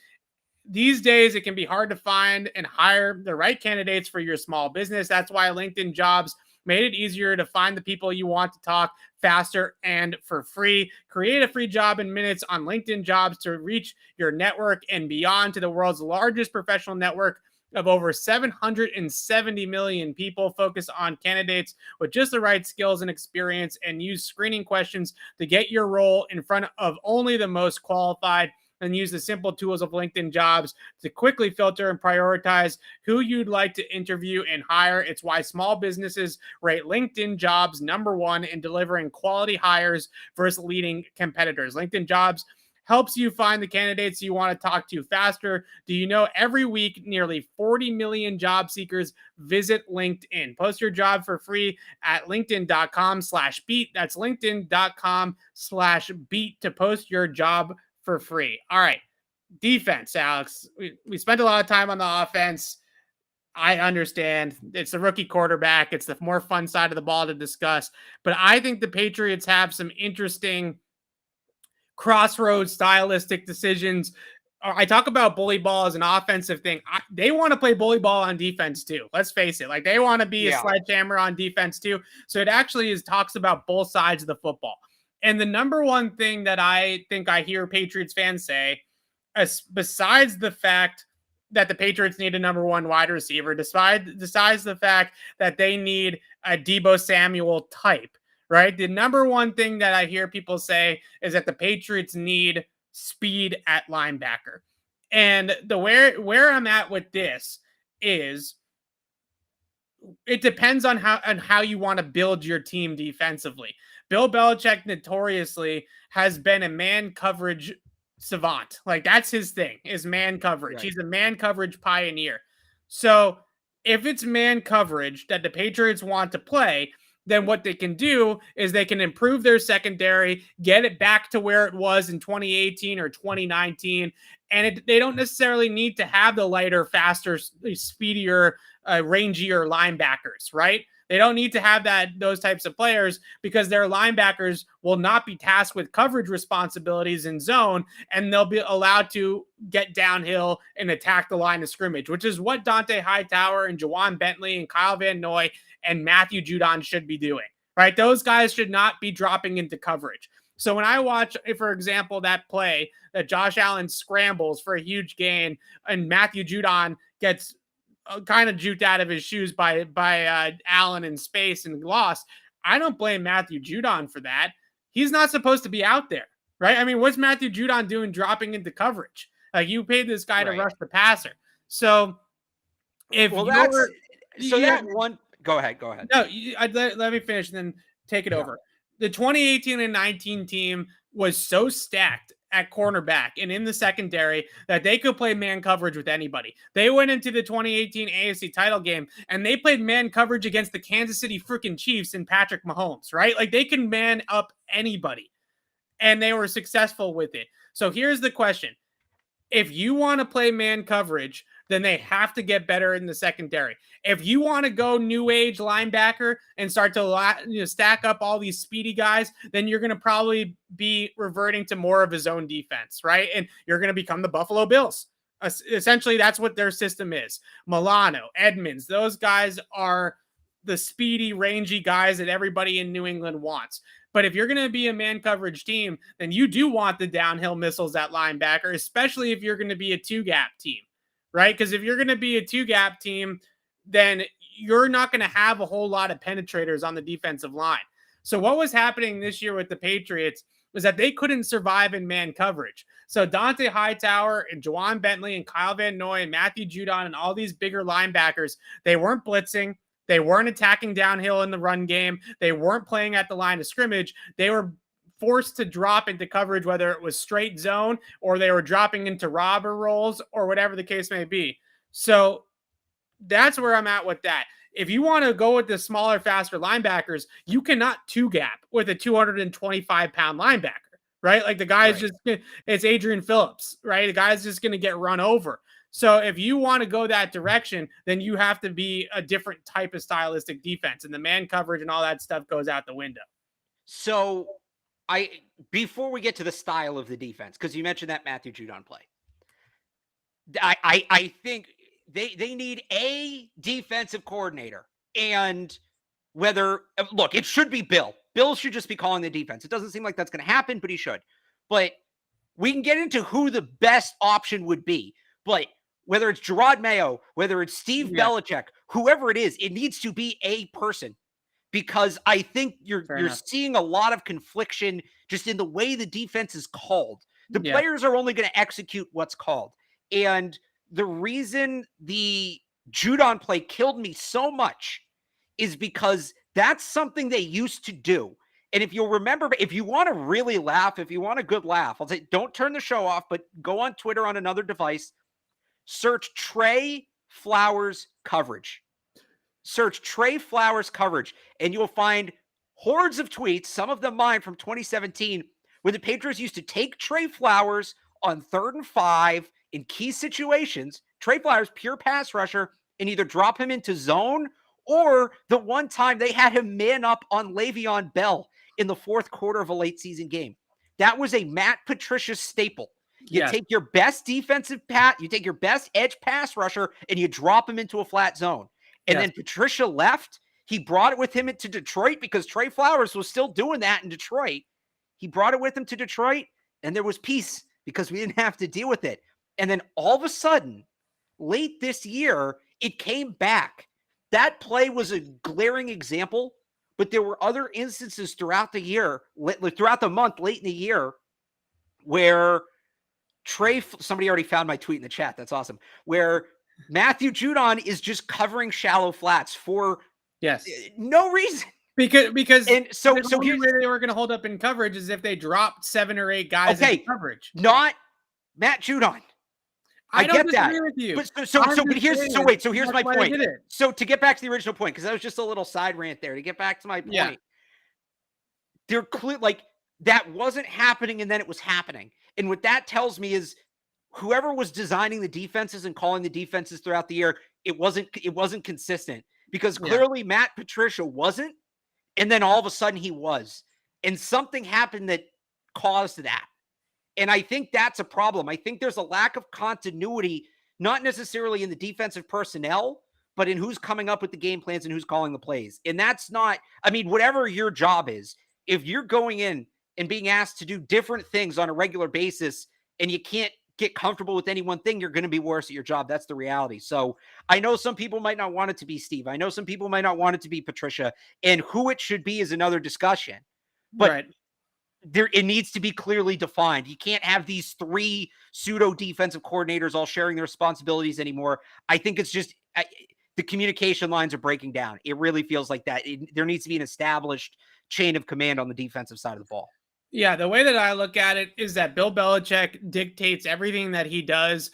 These days, it can be hard to find and hire the right candidates for your small business. That's why LinkedIn Jobs made it easier to find the people you want to talk faster and for free. Create a free job in minutes on LinkedIn Jobs to reach your network and beyond to the world's largest professional network of over 770 million people. Focus on candidates with just the right skills and experience and use screening questions to get your role in front of only the most qualified, and use the simple tools of LinkedIn Jobs to quickly filter and prioritize who you'd like to interview and hire. It's why small businesses rate LinkedIn Jobs #1 in delivering quality hires versus leading competitors. LinkedIn Jobs helps you find the candidates you want to talk to faster. Do you know every week nearly 40 million job seekers visit LinkedIn? Post your job for free at linkedin.com/beat. That's linkedin.com/beat to post your job for free. All right. Defense, Alex. We spent a lot of time on the offense. I understand it's the rookie quarterback. It's the more fun side of the ball to discuss. But I think the Patriots have some interesting crossroads stylistic decisions. I talk about bully ball as an offensive thing. They want to play bully ball on defense too. Let's face it. Like, they want to be a sledgehammer on defense too. So it actually talks about both sides of the football. And the number one thing that I think I hear Patriots fans say, besides the fact that the Patriots need a number 1 wide receiver, besides the fact that they need a Deebo Samuel type, right? The number one thing that I hear people say is that the Patriots need speed at linebacker. And where I'm at with this is, it depends on how you want to build your team defensively. Bill Belichick notoriously has been a man coverage savant. Like, that's his thing, is man coverage. Right. He's a man coverage pioneer. So if it's man coverage that the Patriots want to play, then what they can do is they can improve their secondary, get it back to where it was in 2018 or 2019. And they don't necessarily need to have the lighter, faster, speedier, rangier linebackers, right? They don't need to have those types of players because their linebackers will not be tasked with coverage responsibilities in zone, and they'll be allowed to get downhill and attack the line of scrimmage, which is what Dante Hightower and Jawan Bentley and Kyle Van Noy and Matthew Judon should be doing, right? Those guys should not be dropping into coverage. So when I watch, for example, that play that Josh Allen scrambles for a huge gain and Matthew Judon gets kind of juked out of his shoes by Allen in space and lost, I don't blame Matthew Judon for that. He's not supposed to be out there, right? I mean, what's Matthew Judon doing dropping into coverage? Like, you paid this guy to rush the passer. So if Well, go ahead. No, let me finish and then take it over. The 2018 and 19 team was so stacked at cornerback and in the secondary that they could play man coverage with anybody. They went into the 2018 AFC title game and they played man coverage against the Kansas City freaking Chiefs and Patrick Mahomes, right? Like, they can man up anybody and they were successful with it. So here's the question. If you want to play man coverage, then they have to get better in the secondary. If you want to go new age linebacker and start to stack up all these speedy guys, then you're going to probably be reverting to more of his own defense, right? And you're going to become the Buffalo Bills. Essentially, that's what their system is. Milano, Edmonds, those guys are the speedy, rangy guys that everybody in New England wants. But if you're going to be a man coverage team, then you do want the downhill missiles at linebacker, especially if you're going to be a two-gap team, right? Because if you're going to be a two-gap team, then you're not going to have a whole lot of penetrators on the defensive line. So what was happening this year with the Patriots was that they couldn't survive in man coverage. So Dante Hightower and Jawan Bentley and Kyle Van Noy and Matthew Judon and all these bigger linebackers, they weren't blitzing. They weren't attacking downhill in the run game. They weren't playing at the line of scrimmage. They were forced to drop into coverage, whether it was straight zone or they were dropping into robber rolls or whatever the case may be. So that's where I'm at with that. If you want to go with the smaller, faster linebackers, you cannot two-gap with a 225-pound linebacker, right? Like, the guy's it's Adrian Phillips, right? The guy's just going to get run over. So if you want to go that direction, then you have to be a different type of stylistic defense, and the man coverage and all that stuff goes out the window. So before we get to the style of the defense, because you mentioned that Matthew Judon play, I think they need a defensive coordinator, and look, it should be Bill. Bill should just be calling the defense. It doesn't seem like that's going to happen, but he should. But we can get into who the best option would be. But whether it's Gerard Mayo, whether it's Steve Belichick, whoever it is, it needs to be a person, because I think you're seeing a lot of confliction just in the way the defense is called. The players are only going to execute what's called. And the reason the Judon play killed me so much is because that's something they used to do. And if you'll remember, if you want to really laugh, if you want a good laugh, I'll say, don't turn the show off, but go on Twitter on another device. Search Trey Flowers coverage. Search Trey Flowers coverage, and you'll find hordes of tweets, some of them mine from 2017, where the Patriots used to take Trey Flowers on 3rd and 5 in key situations. Trey Flowers, pure pass rusher, and either drop him into zone, or the one time they had him man up on Le'Veon Bell in the 4th quarter of a late season game. That was a Matt Patricia staple. You take your best defensive you take your best edge pass rusher, and you drop him into a flat zone. And then Patricia left. He brought it with him into Detroit because Trey Flowers was still doing that in Detroit. He brought it with him to Detroit, and there was peace because we didn't have to deal with it. And then all of a sudden, late this year, it came back. That play was a glaring example, but there were other instances throughout the year, throughout the month, late in the year, where somebody already found my tweet in the chat. That's awesome. Where Matthew Judon is just covering shallow flats for no reason. Because and so the only way they were going to hold up in coverage is if they dropped 7 or 8 guys in coverage. Not Matt Judon. I get that. With you. But here's my point. So to get back to the original point, because that was just a little side rant there. To get back to my point, they're clear, like that wasn't happening, and then it was happening. And what that tells me is whoever was designing the defenses and calling the defenses throughout the year, it wasn't consistent, because clearly Matt Patricia wasn't, and then all of a sudden he was, and something happened that caused that. And I think that's a problem. I think there's a lack of continuity, not necessarily in the defensive personnel, but in who's coming up with the game plans and who's calling the plays. And that's not, I mean, whatever your job is, if you're going in and being asked to do different things on a regular basis and you can't get comfortable with any one thing, you're going to be worse at your job. That's the reality. So I know some people might not want it to be Steve. I know some people might not want it to be Patricia, and who it should be is another discussion. But it needs to be clearly defined. You can't have these three pseudo defensive coordinators all sharing their responsibilities anymore. I think it's just the communication lines are breaking down. It really feels like that. There needs to be an established chain of command on the defensive side of the ball. Yeah, the way that I look at it is that Bill Belichick dictates everything that he does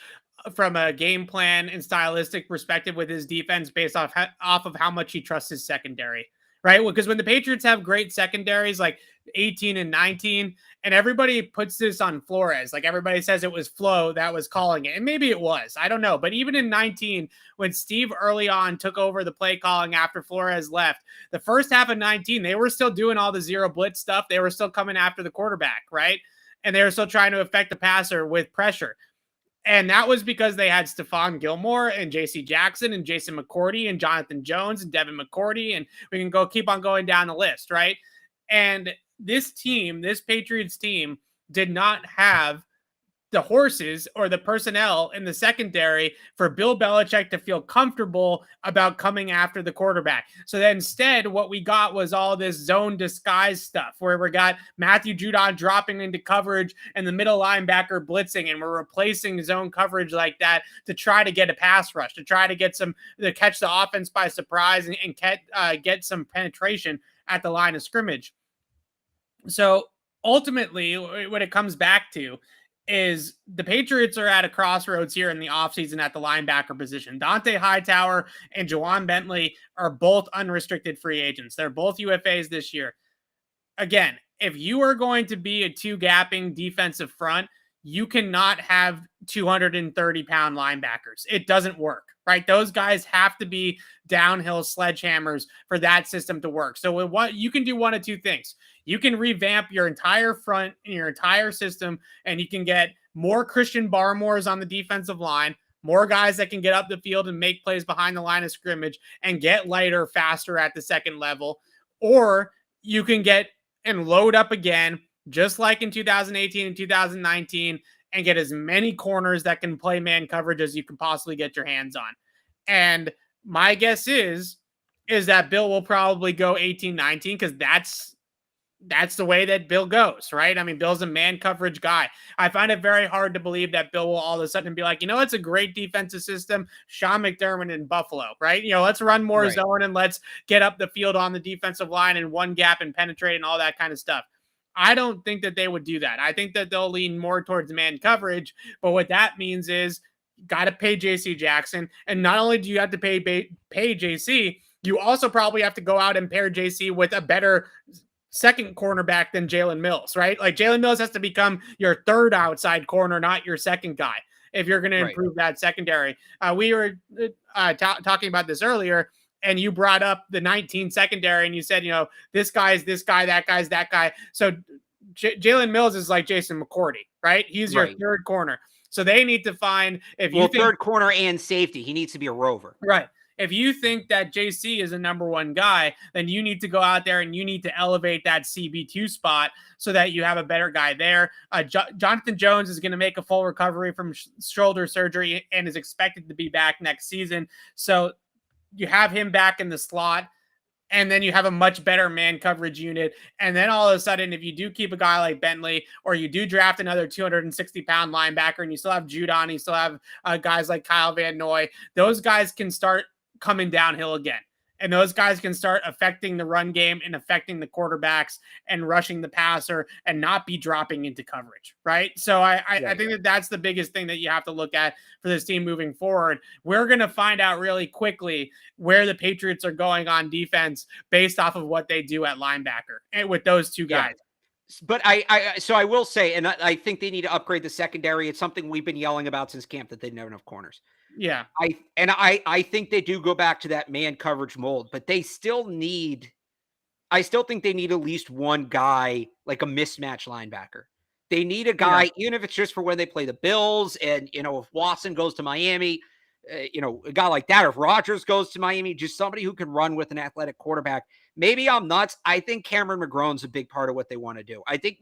from a game plan and stylistic perspective with his defense based off of how much he trusts his secondary, right? Because when the Patriots have great secondaries like 18 and 19, and everybody puts this on Flores, like everybody says it was Flo that was calling it, and maybe it was, I don't know. But even in 19, when Steve early on took over the play calling after Flores left, the first half of 19, they were still doing all the zero blitz stuff. They were still coming after the quarterback, right? And they were still trying to affect the passer with pressure. And that was because they had Stephon Gilmore and J.C. Jackson and Jason McCourty and Jonathan Jones and Devin McCourty, and we can keep on going down the list, right? And this Patriots team, did not have the horses or the personnel in the secondary for Bill Belichick to feel comfortable about coming after the quarterback. So then instead, what we got was all this zone disguise stuff where we got Matthew Judon dropping into coverage and the middle linebacker blitzing, and we're replacing zone coverage like that to try to get a pass rush, to try to get to catch the offense by surprise and get some penetration at the line of scrimmage. So ultimately, what it comes back to is the Patriots are at a crossroads here in the offseason at the linebacker position. Dante Hightower and Juwan Bentley are both unrestricted free agents. They're both UFAs this year. Again, if you are going to be a two-gapping defensive front, you cannot have 230-pound linebackers. It doesn't work, right? Those guys have to be downhill sledgehammers for that system to work. So what you can do one of two things. You can revamp your entire front and your entire system, and you can get more Christian Barmores on the defensive line, more guys that can get up the field and make plays behind the line of scrimmage and get lighter, faster at the second level. Or you can get and load up again, just like in 2018 and 2019, and get as many corners that can play man coverage as you can possibly get your hands on. And my guess is that Bill will probably go 18-19 because that's the way that Bill goes, right? I mean, Bill's a man coverage guy. I find it very hard to believe that Bill will all of a sudden be like, it's a great defensive system, Sean McDermott in Buffalo, right? Let's run more zone and let's get up the field on the defensive line and one gap and penetrate and all that kind of stuff. I don't think that they would do that. I think that they'll lean more towards man coverage, but what that means is you got to pay J.C. Jackson, and not only do you have to pay J.C., you also probably have to go out and pair J.C. with a better second cornerback than Jalen Mills, right? Like Jalen Mills has to become your third outside corner, not your second guy, if you're going to improve that secondary. We were talking about this earlier, and you brought up the 19 secondary, and you said, this guy's this guy, that guy's that guy. So Jalen Mills is like Jason McCourty, right? He's your third corner. So they need to find third corner and safety. He needs to be a rover, right? If you think that JC is a number one guy, then you need to go out there and you need to elevate that CB2 spot so that you have a better guy there. Jonathan Jones is going to make a full recovery from shoulder surgery and is expected to be back next season. So you have him back in the slot, and then you have a much better man coverage unit. And then all of a sudden, if you do keep a guy like Bentley, or you do draft another 260-pound linebacker, and you still have Judon, you still have guys like Kyle Van Noy, those guys can start coming downhill again. and those guys can start affecting the run game and affecting the quarterbacks and rushing the passer and not be dropping into coverage, right? So I think that that's the biggest thing that you have to look at for this team moving forward. We're going to find out really quickly where the Patriots are going on defense based off of what they do at linebacker and with those two guys. But I will say, and I think they need to upgrade the secondary. It's something we've been yelling about since camp that they didn't have enough corners. Yeah. I think they do go back to that man coverage mold, but they still need, I still think they need at least one guy, like a mismatch linebacker. They need a guy, even if it's just for when they play the Bills and, if Watson goes to Miami, a guy like that, if Rodgers goes to Miami, just somebody who can run with an athletic quarterback. Maybe I'm nuts. I think Cameron McGrone's a big part of what they want to do. I think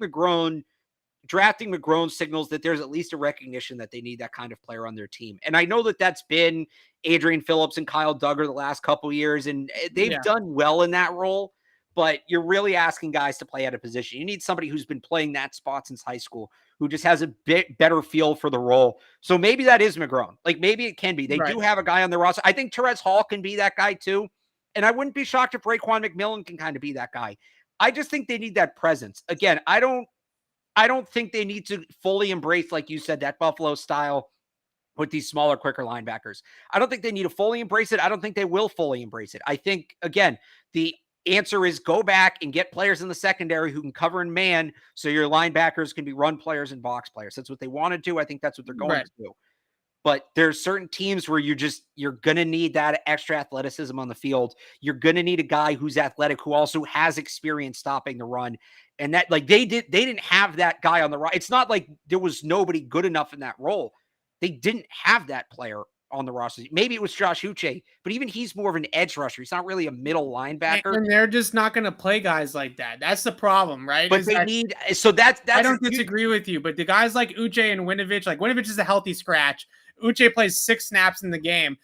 drafting McGrone signals that there's at least a recognition that they need that kind of player on their team. And I know that that's been Adrian Phillips and Kyle Duggar the last couple of years, and they've done well in that role. But you're really asking guys to play out of position. You need somebody who's been playing that spot since high school, who just has a bit better feel for the role. So maybe that is McGrone. Like maybe it can be. They do have a guy on their roster. I think Terez Hall can be that guy too. And I wouldn't be shocked if Raekwon McMillan can kind of be that guy. I just think they need that presence. Again, I don't think they need to fully embrace, like you said, that Buffalo style with these smaller, quicker linebackers. I don't think they need to fully embrace it. I don't think they will fully embrace it. I think, again, the answer is go back and get players in the secondary who can cover in man so your linebackers can be run players and box players. That's what they want to do. I think that's what they're going to do. But there's certain teams where you're going to need that extra athleticism on the field. You're going to need a guy who's athletic, who also has experience stopping the run. And that, like, they didn't have that guy on the right. It's not like there was nobody good enough in that role. They didn't have that player on the roster. Maybe it was Josh Uche, but even he's more of an edge rusher. He's not really a middle linebacker. And they're just not going to play guys like that. That's the problem, right? But they need, so that's I don't disagree with you, but the guys like Uche and Winovich, like Winovich is a healthy scratch. Uche plays 6 snaps in the game.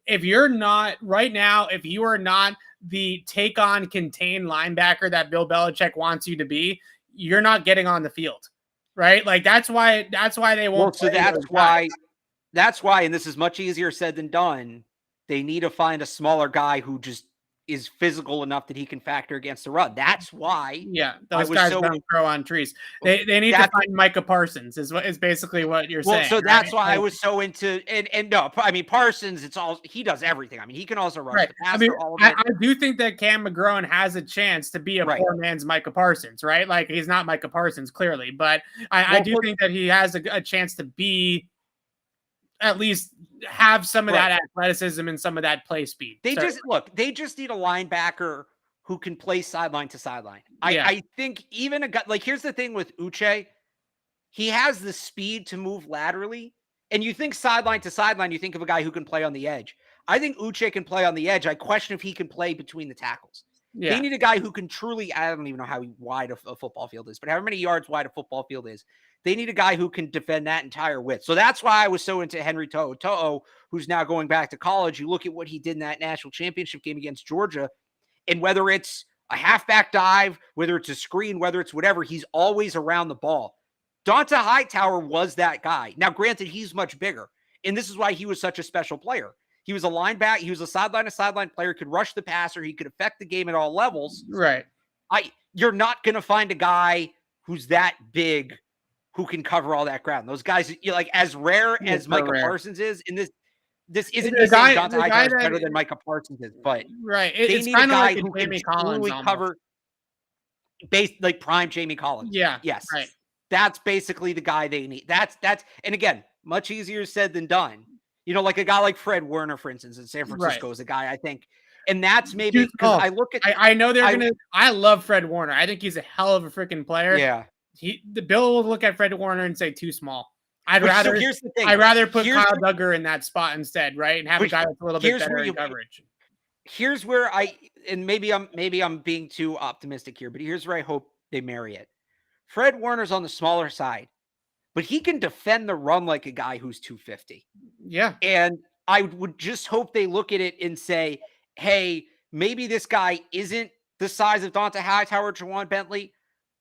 If you're not right now, if you are not the take on contain linebacker that Bill Belichick wants you to be, you're not getting on the field, right? Like that's why they won't. So that's why, and this is much easier said than done. They need to find a smaller guy who just is physical enough that he can factor against the run. That's why. Yeah, those guys don't grow on trees. They need to find Micah Parsons is basically what you're saying. So that's why I was so into and no, I mean Parsons. He does everything. I mean he can also rush the passer. I do think that Cam McGrone has a chance to be a poor man's Micah Parsons, right? Like he's not Micah Parsons clearly, but I do think that he has a chance to be at least have some of that athleticism and some of that play speed. They just need a linebacker who can play sideline to sideline. I think even a guy, like, here's the thing with Uche, he has the speed to move laterally, and you think sideline to sideline, you think of a guy who can play on the edge. I think Uche can play on the edge. I question if he can play between the tackles. Yeah. They need a guy who can truly, I don't even know how wide a football field is, but however many yards wide a football field is, they need a guy who can defend that entire width. So that's why I was so into Henry To'o, who's now going back to college. You look at what he did in that national championship game against Georgia, and whether it's a halfback dive, whether it's a screen, whether it's whatever, he's always around the ball. Donta Hightower was that guy. Now, granted, he's much bigger, and this is why he was such a special player. He was a linebacker. He was a sideline-to-sideline player, could rush the passer. He could affect the game at all levels. Right. You're not going to find a guy who's that big who can cover all that ground. Those guys, like, as rare as Micah Parsons is, and this isn't me saying Donta Hightower is better than Micah Parsons is, but it's need a guy like who Jamie can Collins truly cover based like prime Jamie Collins. Yeah. Yes. Right. That's basically the guy they need. That's and again, much easier said than done. Like a guy like Fred Warner, for instance, in San Francisco is a guy I think, and that's maybe because I look at. I know they're gonna. I love Fred Warner. I think he's a hell of a freaking player. Yeah. The Bill will look at Fred Warner and say too small. I'd rather put Kyle Duggar in that spot instead, right? And have a guy that's a little bit better in coverage. Here's where maybe I'm being too optimistic here, but here's where I hope they marry it. Fred Warner's on the smaller side, but he can defend the run like a guy who's 250. Yeah. And I would just hope they look at it and say, hey, maybe this guy isn't the size of Donta Hightower or Jawan Bentley,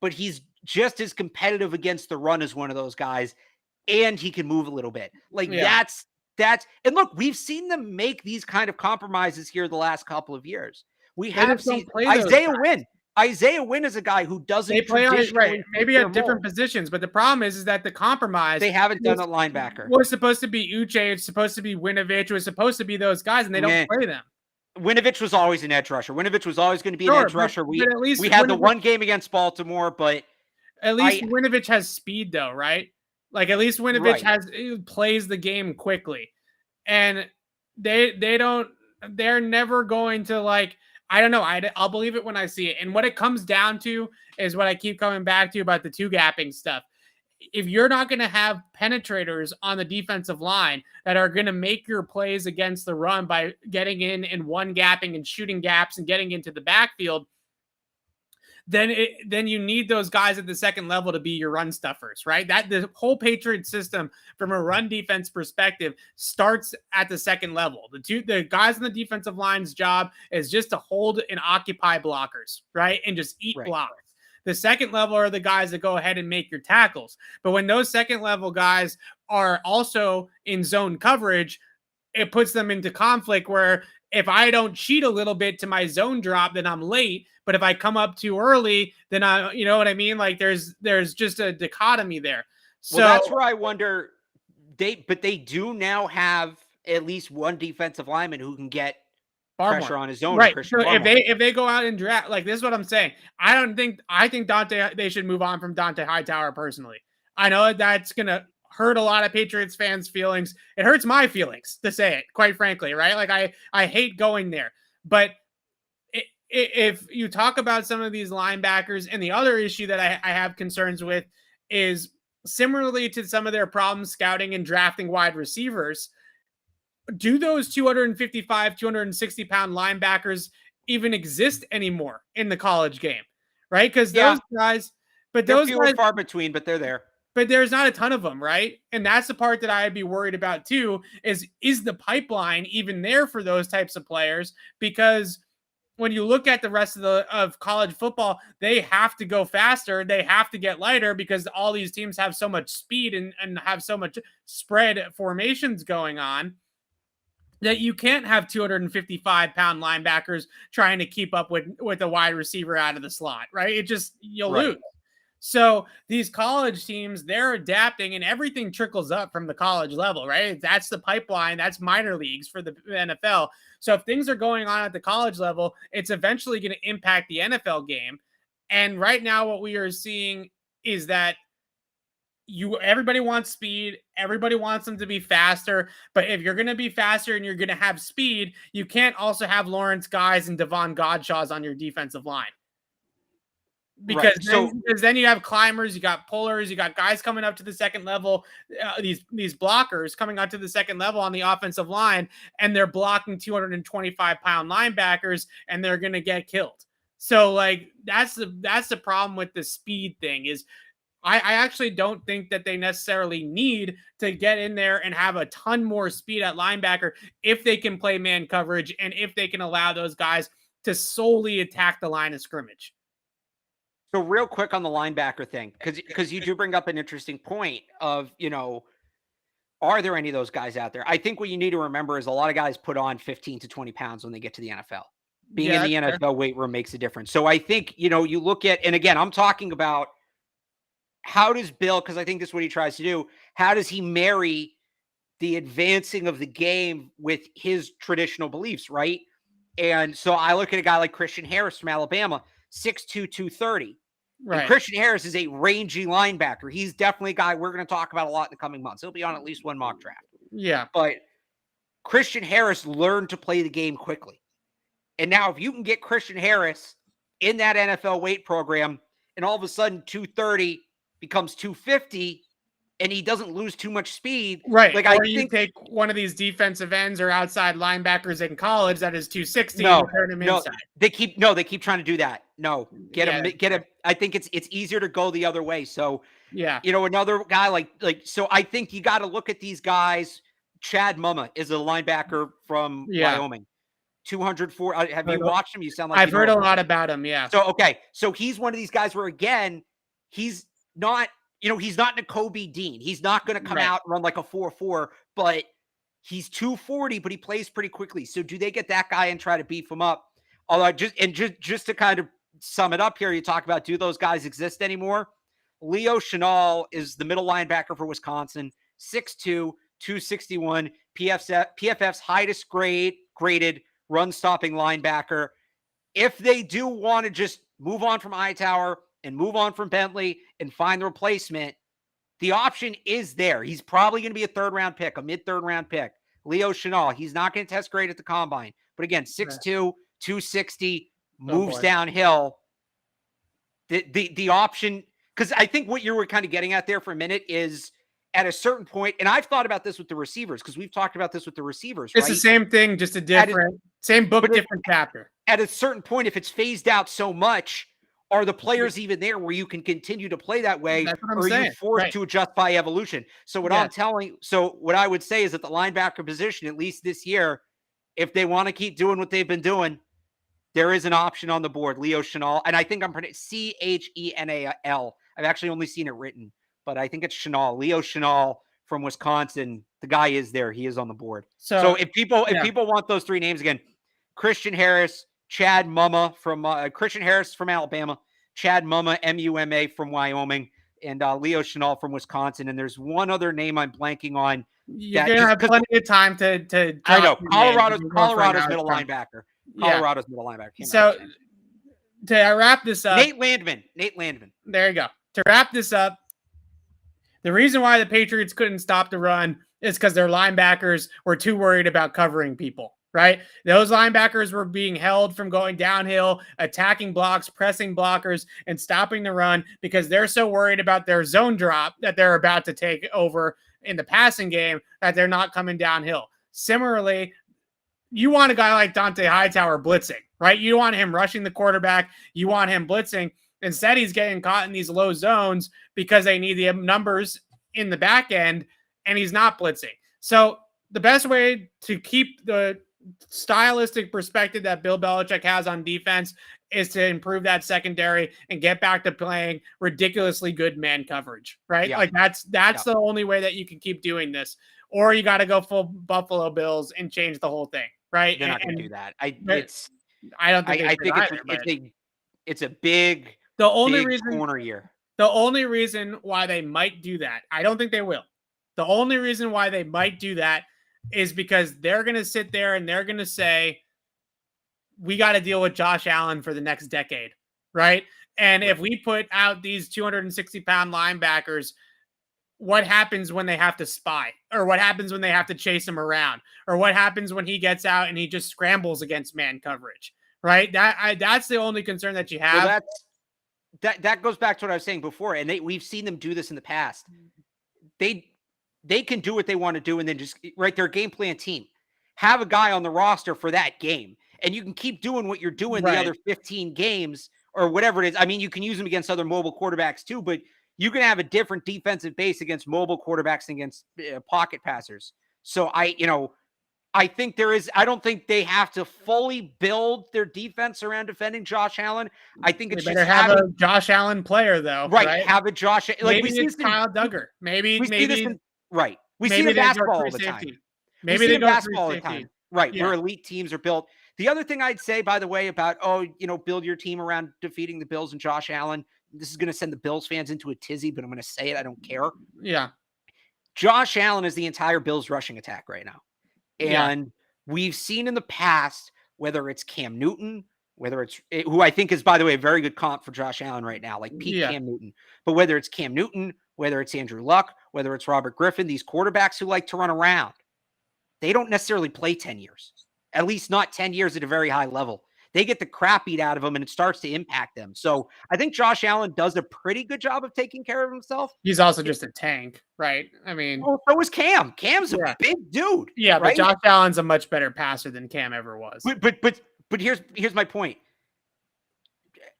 but he's just as competitive against the run as one of those guys, and he can move a little bit. And look, we've seen them make these kind of compromises here the last couple of years. We They have just don't seen play those Isaiah guys. Wynn. Isaiah Wynn is a guy who doesn't They play on it, right, traditionally fit maybe their at different mold. positions, but the problem is that the compromise They haven't done a linebacker. was supposed to be Uche, it's supposed to be Winovich, it was supposed to be those guys, and they don't play them. Winovich was always an edge rusher. Winovich was always going to be an edge rusher. But at least we had the one game against Baltimore, but at least Winovich has speed, though, right? Like, at least Winovich plays the game quickly, and they're never going to, like, I don't know. I'll believe it when I see it. And what it comes down to is what I keep coming back to about the two gapping stuff. If you're not going to have penetrators on the defensive line that are going to make your plays against the run by getting in and one gapping and shooting gaps and getting into the backfield, then you need those guys at the second level to be your run stuffers, right? That the whole Patriots system from a run defense perspective starts at the second level. The guys on the defensive line's job is just to hold and occupy blockers, right? And just eat blocks. The second level are the guys that go ahead and make your tackles. But when those second level guys are also in zone coverage, it puts them into conflict where if I don't cheat a little bit to my zone drop, then I'm late. But if I come up too early, then you know what I mean? Like there's just a dichotomy there. So well, that's where I wonder but they do now have at least one defensive lineman who can get pressure on his own. Right. So if they go out and draft, like this is what I'm saying. I think they should move on from Dante Hightower personally. I know that's gonna hurt a lot of Patriots fans' feelings. It hurts my feelings to say it, quite frankly, right? Like I hate going there. But if you talk about some of these linebackers, and the other issue that I have concerns with is similarly to some of their problems scouting and drafting wide receivers, do those 255, 260 pound linebackers even exist anymore in the college game? Right? Because those guys, they're few and far between, but they're there. But there's not a ton of them, right? And that's the part that I'd be worried about too, is the pipeline even there for those types of players? Because when you look at the rest of college football, they have to go faster. They have to get lighter because all these teams have so much speed and have so much spread formations going on that you can't have 255-pound linebackers trying to keep up with a wide receiver out of the slot, right? You'll lose. So these college teams, they're adapting, and everything trickles up from the college level, right? That's the pipeline. That's minor leagues for the NFL. So if things are going on at the college level, it's eventually going to impact the NFL game. And right now what we are seeing is that everybody wants speed. Everybody wants them to be faster. But if you're going to be faster and you're going to have speed, you can't also have Lawrence Guys and Devon Godshaws on your defensive line. Because then you have climbers, you got pullers, you got guys coming up to the second level, these blockers coming up to the second level on the offensive line, and they're blocking 225-pound linebackers, and they're going to get killed. So, like, that's the problem with the speed thing is I actually don't think that they necessarily need to get in there and have a ton more speed at linebacker if they can play man coverage and if they can allow those guys to solely attack the line of scrimmage. So real quick on the linebacker thing, because you do bring up an interesting point of, are there any of those guys out there? I think what you need to remember is a lot of guys put on 15 to 20 pounds when they get to the NFL. Being in the NFL weight room makes a difference. So I think, you look at, and again, I'm talking about how does Bill, because I think this is what he tries to do, how does he marry the advancing of the game with his traditional beliefs, right? And so I look at a guy like Christian Harris from Alabama, 6'2", 230. Right. And Christian Harris is a rangy linebacker. He's definitely a guy we're going to talk about a lot in the coming months. He'll be on at least one mock draft. Yeah. But Christian Harris learned to play the game quickly. And now if you can get Christian Harris in that NFL weight program and all of a sudden 230 becomes 250 and he doesn't lose too much speed. Right. Like I think take one of these defensive ends or outside linebackers in college that is 260 and turn him inside. They keep trying to do that. No, get him. I think it's easier to go the other way. So another guy like, so I think you got to look at these guys. Chad Mumma is a linebacker from Wyoming. 204. Have you watched him? You sound like I've heard a lot about him. Yeah. So, okay. So he's one of these guys where, again, he's not, he's not Nakobe Dean. He's not going to come out and run like a 4.4, but He's 240, but he plays pretty quickly. So do they get that guy and try to beef him up? Although just to kind of sum it up here, you talk about, do those guys exist anymore? Leo Chenal is the middle linebacker for Wisconsin, 6'2", 261, PFF's highest graded run-stopping linebacker. If they do want to just move on from Hightower and move on from Bentley and find the replacement, the option is there. He's probably going to be a third-round pick, a mid-third-round pick. Leo Chenal, he's not going to test great at the combine. But again, 6'2", 260, moves downhill. The option, because I think what you were kind of getting at there for a minute is at a certain point, and I've thought about this with the receivers, because we've talked about this with the receivers, It's the same thing, just a different, same book, different chapter. At a certain point, if it's phased out so much, are the players even there where you can continue to play that way, or are you forced to adjust by evolution? So what what I would say is that the linebacker position, at least this year, if they want to keep doing what they've been doing, there is an option on the board, Leo Chenal. And I think I'm pronouncing Chenal. I've actually only seen it written, but I think it's Chenal. Leo Chenal from Wisconsin. The guy is there. He is on the board. So if people want those three names again, Christian Harris, Chad Mumma from Christian Harris from Alabama, Chad Mumma, Mumma from Wyoming, and Leo Chenal from Wisconsin. And there's one other name I'm blanking on. You're going to have plenty of time to I know. Colorodo's middle linebacker. Colorado's middle linebacker. So to wrap this up, Nate Landman. There you go. To wrap this up, the reason why the Patriots couldn't stop the run is because their linebackers were too worried about covering people, right? Those linebackers were being held from going downhill, attacking blocks, pressing blockers, and stopping the run because they're so worried about their zone drop that they're about to take over in the passing game that they're not coming downhill. Similarly, you want a guy like Dante Hightower blitzing, right? You want him rushing the quarterback. You want him blitzing. Instead, he's getting caught in these low zones because they need the numbers in the back end, and he's not blitzing. So the best way to keep the stylistic perspective that Bill Belichick has on defense is to improve that secondary and get back to playing ridiculously good man coverage, right? Yeah. Like that's the only way that you can keep doing this. Or you got to go full Buffalo Bills and change the whole thing, right? They're not going to do that. I think it's a big corner year. The only reason why they might do that, I don't think they will. The only reason why they might do that is because they're going to sit there and they're going to say, we got to deal with Josh Allen for the next decade, right? And if we put out these 260-pound linebackers, what happens when they have to spy? Or what happens when they have to chase him around? Or what happens when he gets out and he just scrambles against man coverage, right? That's the only concern that you have. Well, that goes back to what I was saying before, and we've seen them do this in the past. They can do what they want to do and then just their game plan team. Have a guy on the roster for that game, and you can keep doing what you're doing the other 15 games or whatever it is. I mean, you can use them against other mobile quarterbacks too, but you can have a different defensive base against mobile quarterbacks and against pocket passers. So I think I don't think they have to fully build their defense around defending Josh Allen. I think it's just have a Josh Allen player though, right? Have a Josh, like maybe it's Kyle Duggar. Maybe we see it in basketball all the time. Maybe they go basketball all the time. Right. Where elite teams are built. The other thing I'd say, by the way, about, build your team around defeating the Bills and Josh Allen. This is going to send the Bills fans into a tizzy, but I'm going to say it. I don't care. Yeah. Josh Allen is the entire Bills rushing attack right now. And we've seen in the past, whether it's Cam Newton, whether it's who I think is, by the way, a very good comp for Josh Allen right now, like peak Cam Newton. But whether it's Cam Newton, whether it's Andrew Luck, whether it's Robert Griffin, these quarterbacks who like to run around, they don't necessarily play 10 years, at least not 10 years at a very high level. They get the crap beat out of them and it starts to impact them. So I think Josh Allen does a pretty good job of taking care of himself. He's also just a tank, right? I mean, so is Cam. Cam's a big dude. Yeah, but Josh Allen's a much better passer than Cam ever was. But here's my point.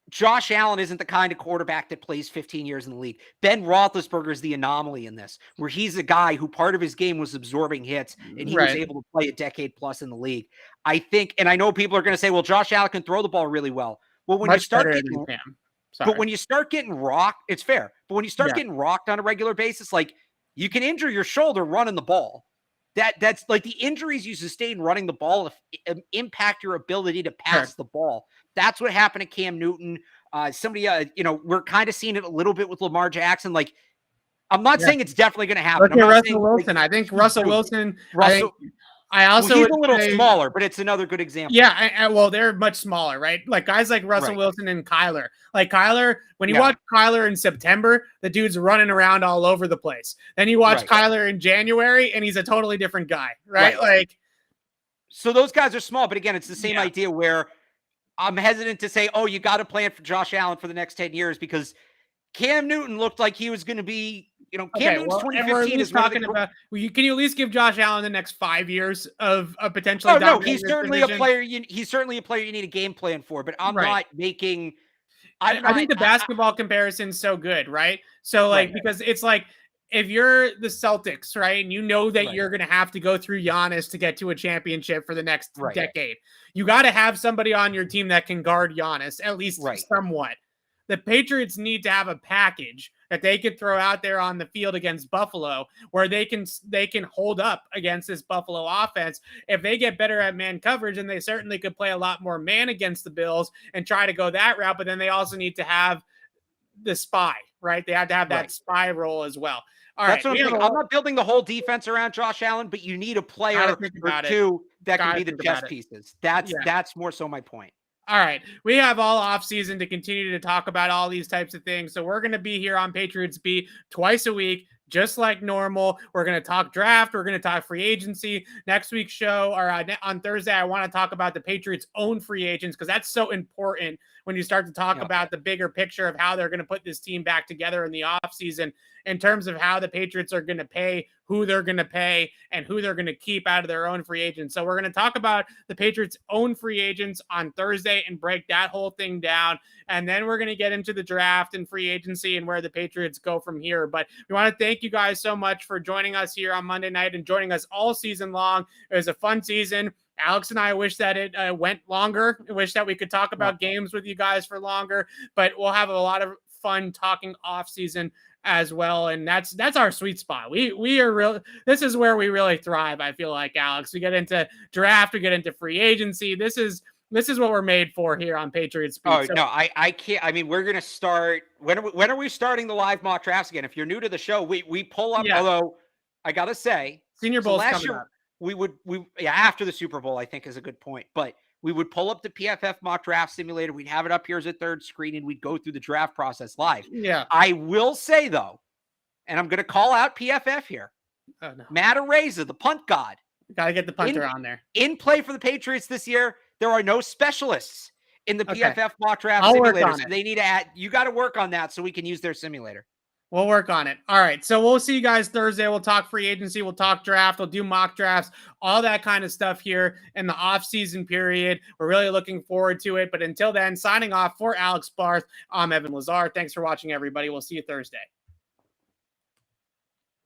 Josh Allen isn't the kind of quarterback that plays 15 years in the league. Ben Roethlisberger is the anomaly in this, where he's a guy who part of his game was absorbing hits, and he was able to play a decade plus in the league. I think, and I know people are going to say, well, Josh Allen can throw the ball really well. Well, when you start getting rocked, it's fair. But when you start getting rocked on a regular basis, like you can injure your shoulder running the ball. That's like the injuries you sustain running the ball impact your ability to pass the ball. That's what happened to Cam Newton. We're kind of seeing it a little bit with Lamar Jackson. Like, I'm not saying it's definitely going to happen. Look I'm at not Russell saying Wilson. I think Russell Wilson. I also he's would a little say, smaller, but it's another good example. Yeah, well, they're much smaller, right? Like guys like Russell Wilson and Kyler. Like Kyler, when you watch Kyler in September, the dude's running around all over the place. Then you watch Kyler in January, and he's a totally different guy, right? Like, so those guys are small, but again, it's the same idea where I'm hesitant to say, oh, you got to plan for Josh Allen for the next 10 years because Cam Newton looked like he was going to be, Cam Newton's 2015 is talking about. Can you at least give Josh Allen the next 5 years of potentially? Oh no, he's certainly a player. He's certainly a player you need a game plan for. But I'm not making. I think the basketball comparison is so good, right? So because it's like if you're the Celtics, right, and you know that you're going to have to go through Giannis to get to a championship for the next decade, you got to have somebody on your team that can guard Giannis at least somewhat. The Patriots need to have a package that they could throw out there on the field against Buffalo where they can hold up against this Buffalo offense. If they get better at man coverage, then they certainly could play a lot more man against the Bills and try to go that route. But then they also need to have the spy, right? They have to have that spy role as well. That's what I'm saying. I'm not building the whole defense around Josh Allen, but you need a player or two that can be the chess pieces. That's more so my point. All right. We have all offseason to continue to talk about all these types of things. So we're going to be here on Patriots Beat twice a week, just like normal. We're going to talk draft. We're going to talk free agency. Next week's show, or on Thursday, I want to talk about the Patriots' own free agents because that's so important when you start to talk about the bigger picture of how they're going to put this team back together in the offseason in terms of how the Patriots are going to pay, who they're going to pay, and who they're going to keep out of their own free agents. So we're going to talk about the Patriots' own free agents on Thursday and break that whole thing down. And then we're going to get into the draft and free agency and where the Patriots go from here. But we want to thank you guys so much for joining us here on Monday night and joining us all season long. It was a fun season. Alex and I wish that it went longer. I wish that we could talk about games with you guys for longer, but we'll have a lot of fun talking off season as well. And that's our sweet spot. We are real. This is where we really thrive. I feel like, Alex, we get into draft, we get into free agency. This is what we're made for here on Patriots Beat. Oh, no, I can't. I mean, we're going to start. When are we starting the live mock drafts again? If you're new to the show, we pull up, although I got to say, Senior Bowl's coming up. After the Super Bowl, I think is a good point. But we would pull up the PFF mock draft simulator. We'd have it up here as a third screen, and we'd go through the draft process live. Yeah. I will say, though, and I'm going to call out PFF here. Oh, no. Matt Araiza, the punt god. Got to get the punter on there. In play for the Patriots this year, there are no specialists in the PFF mock draft simulator. So they need to add. You got to work on that so we can use their simulator. We'll work on it. All right. So we'll see you guys Thursday. We'll talk free agency. We'll talk draft. We'll do mock drafts, all that kind of stuff here in the off-season period. We're really looking forward to it. But until then, signing off for Alex Barth, I'm Evan Lazar. Thanks for watching, everybody. We'll see you Thursday.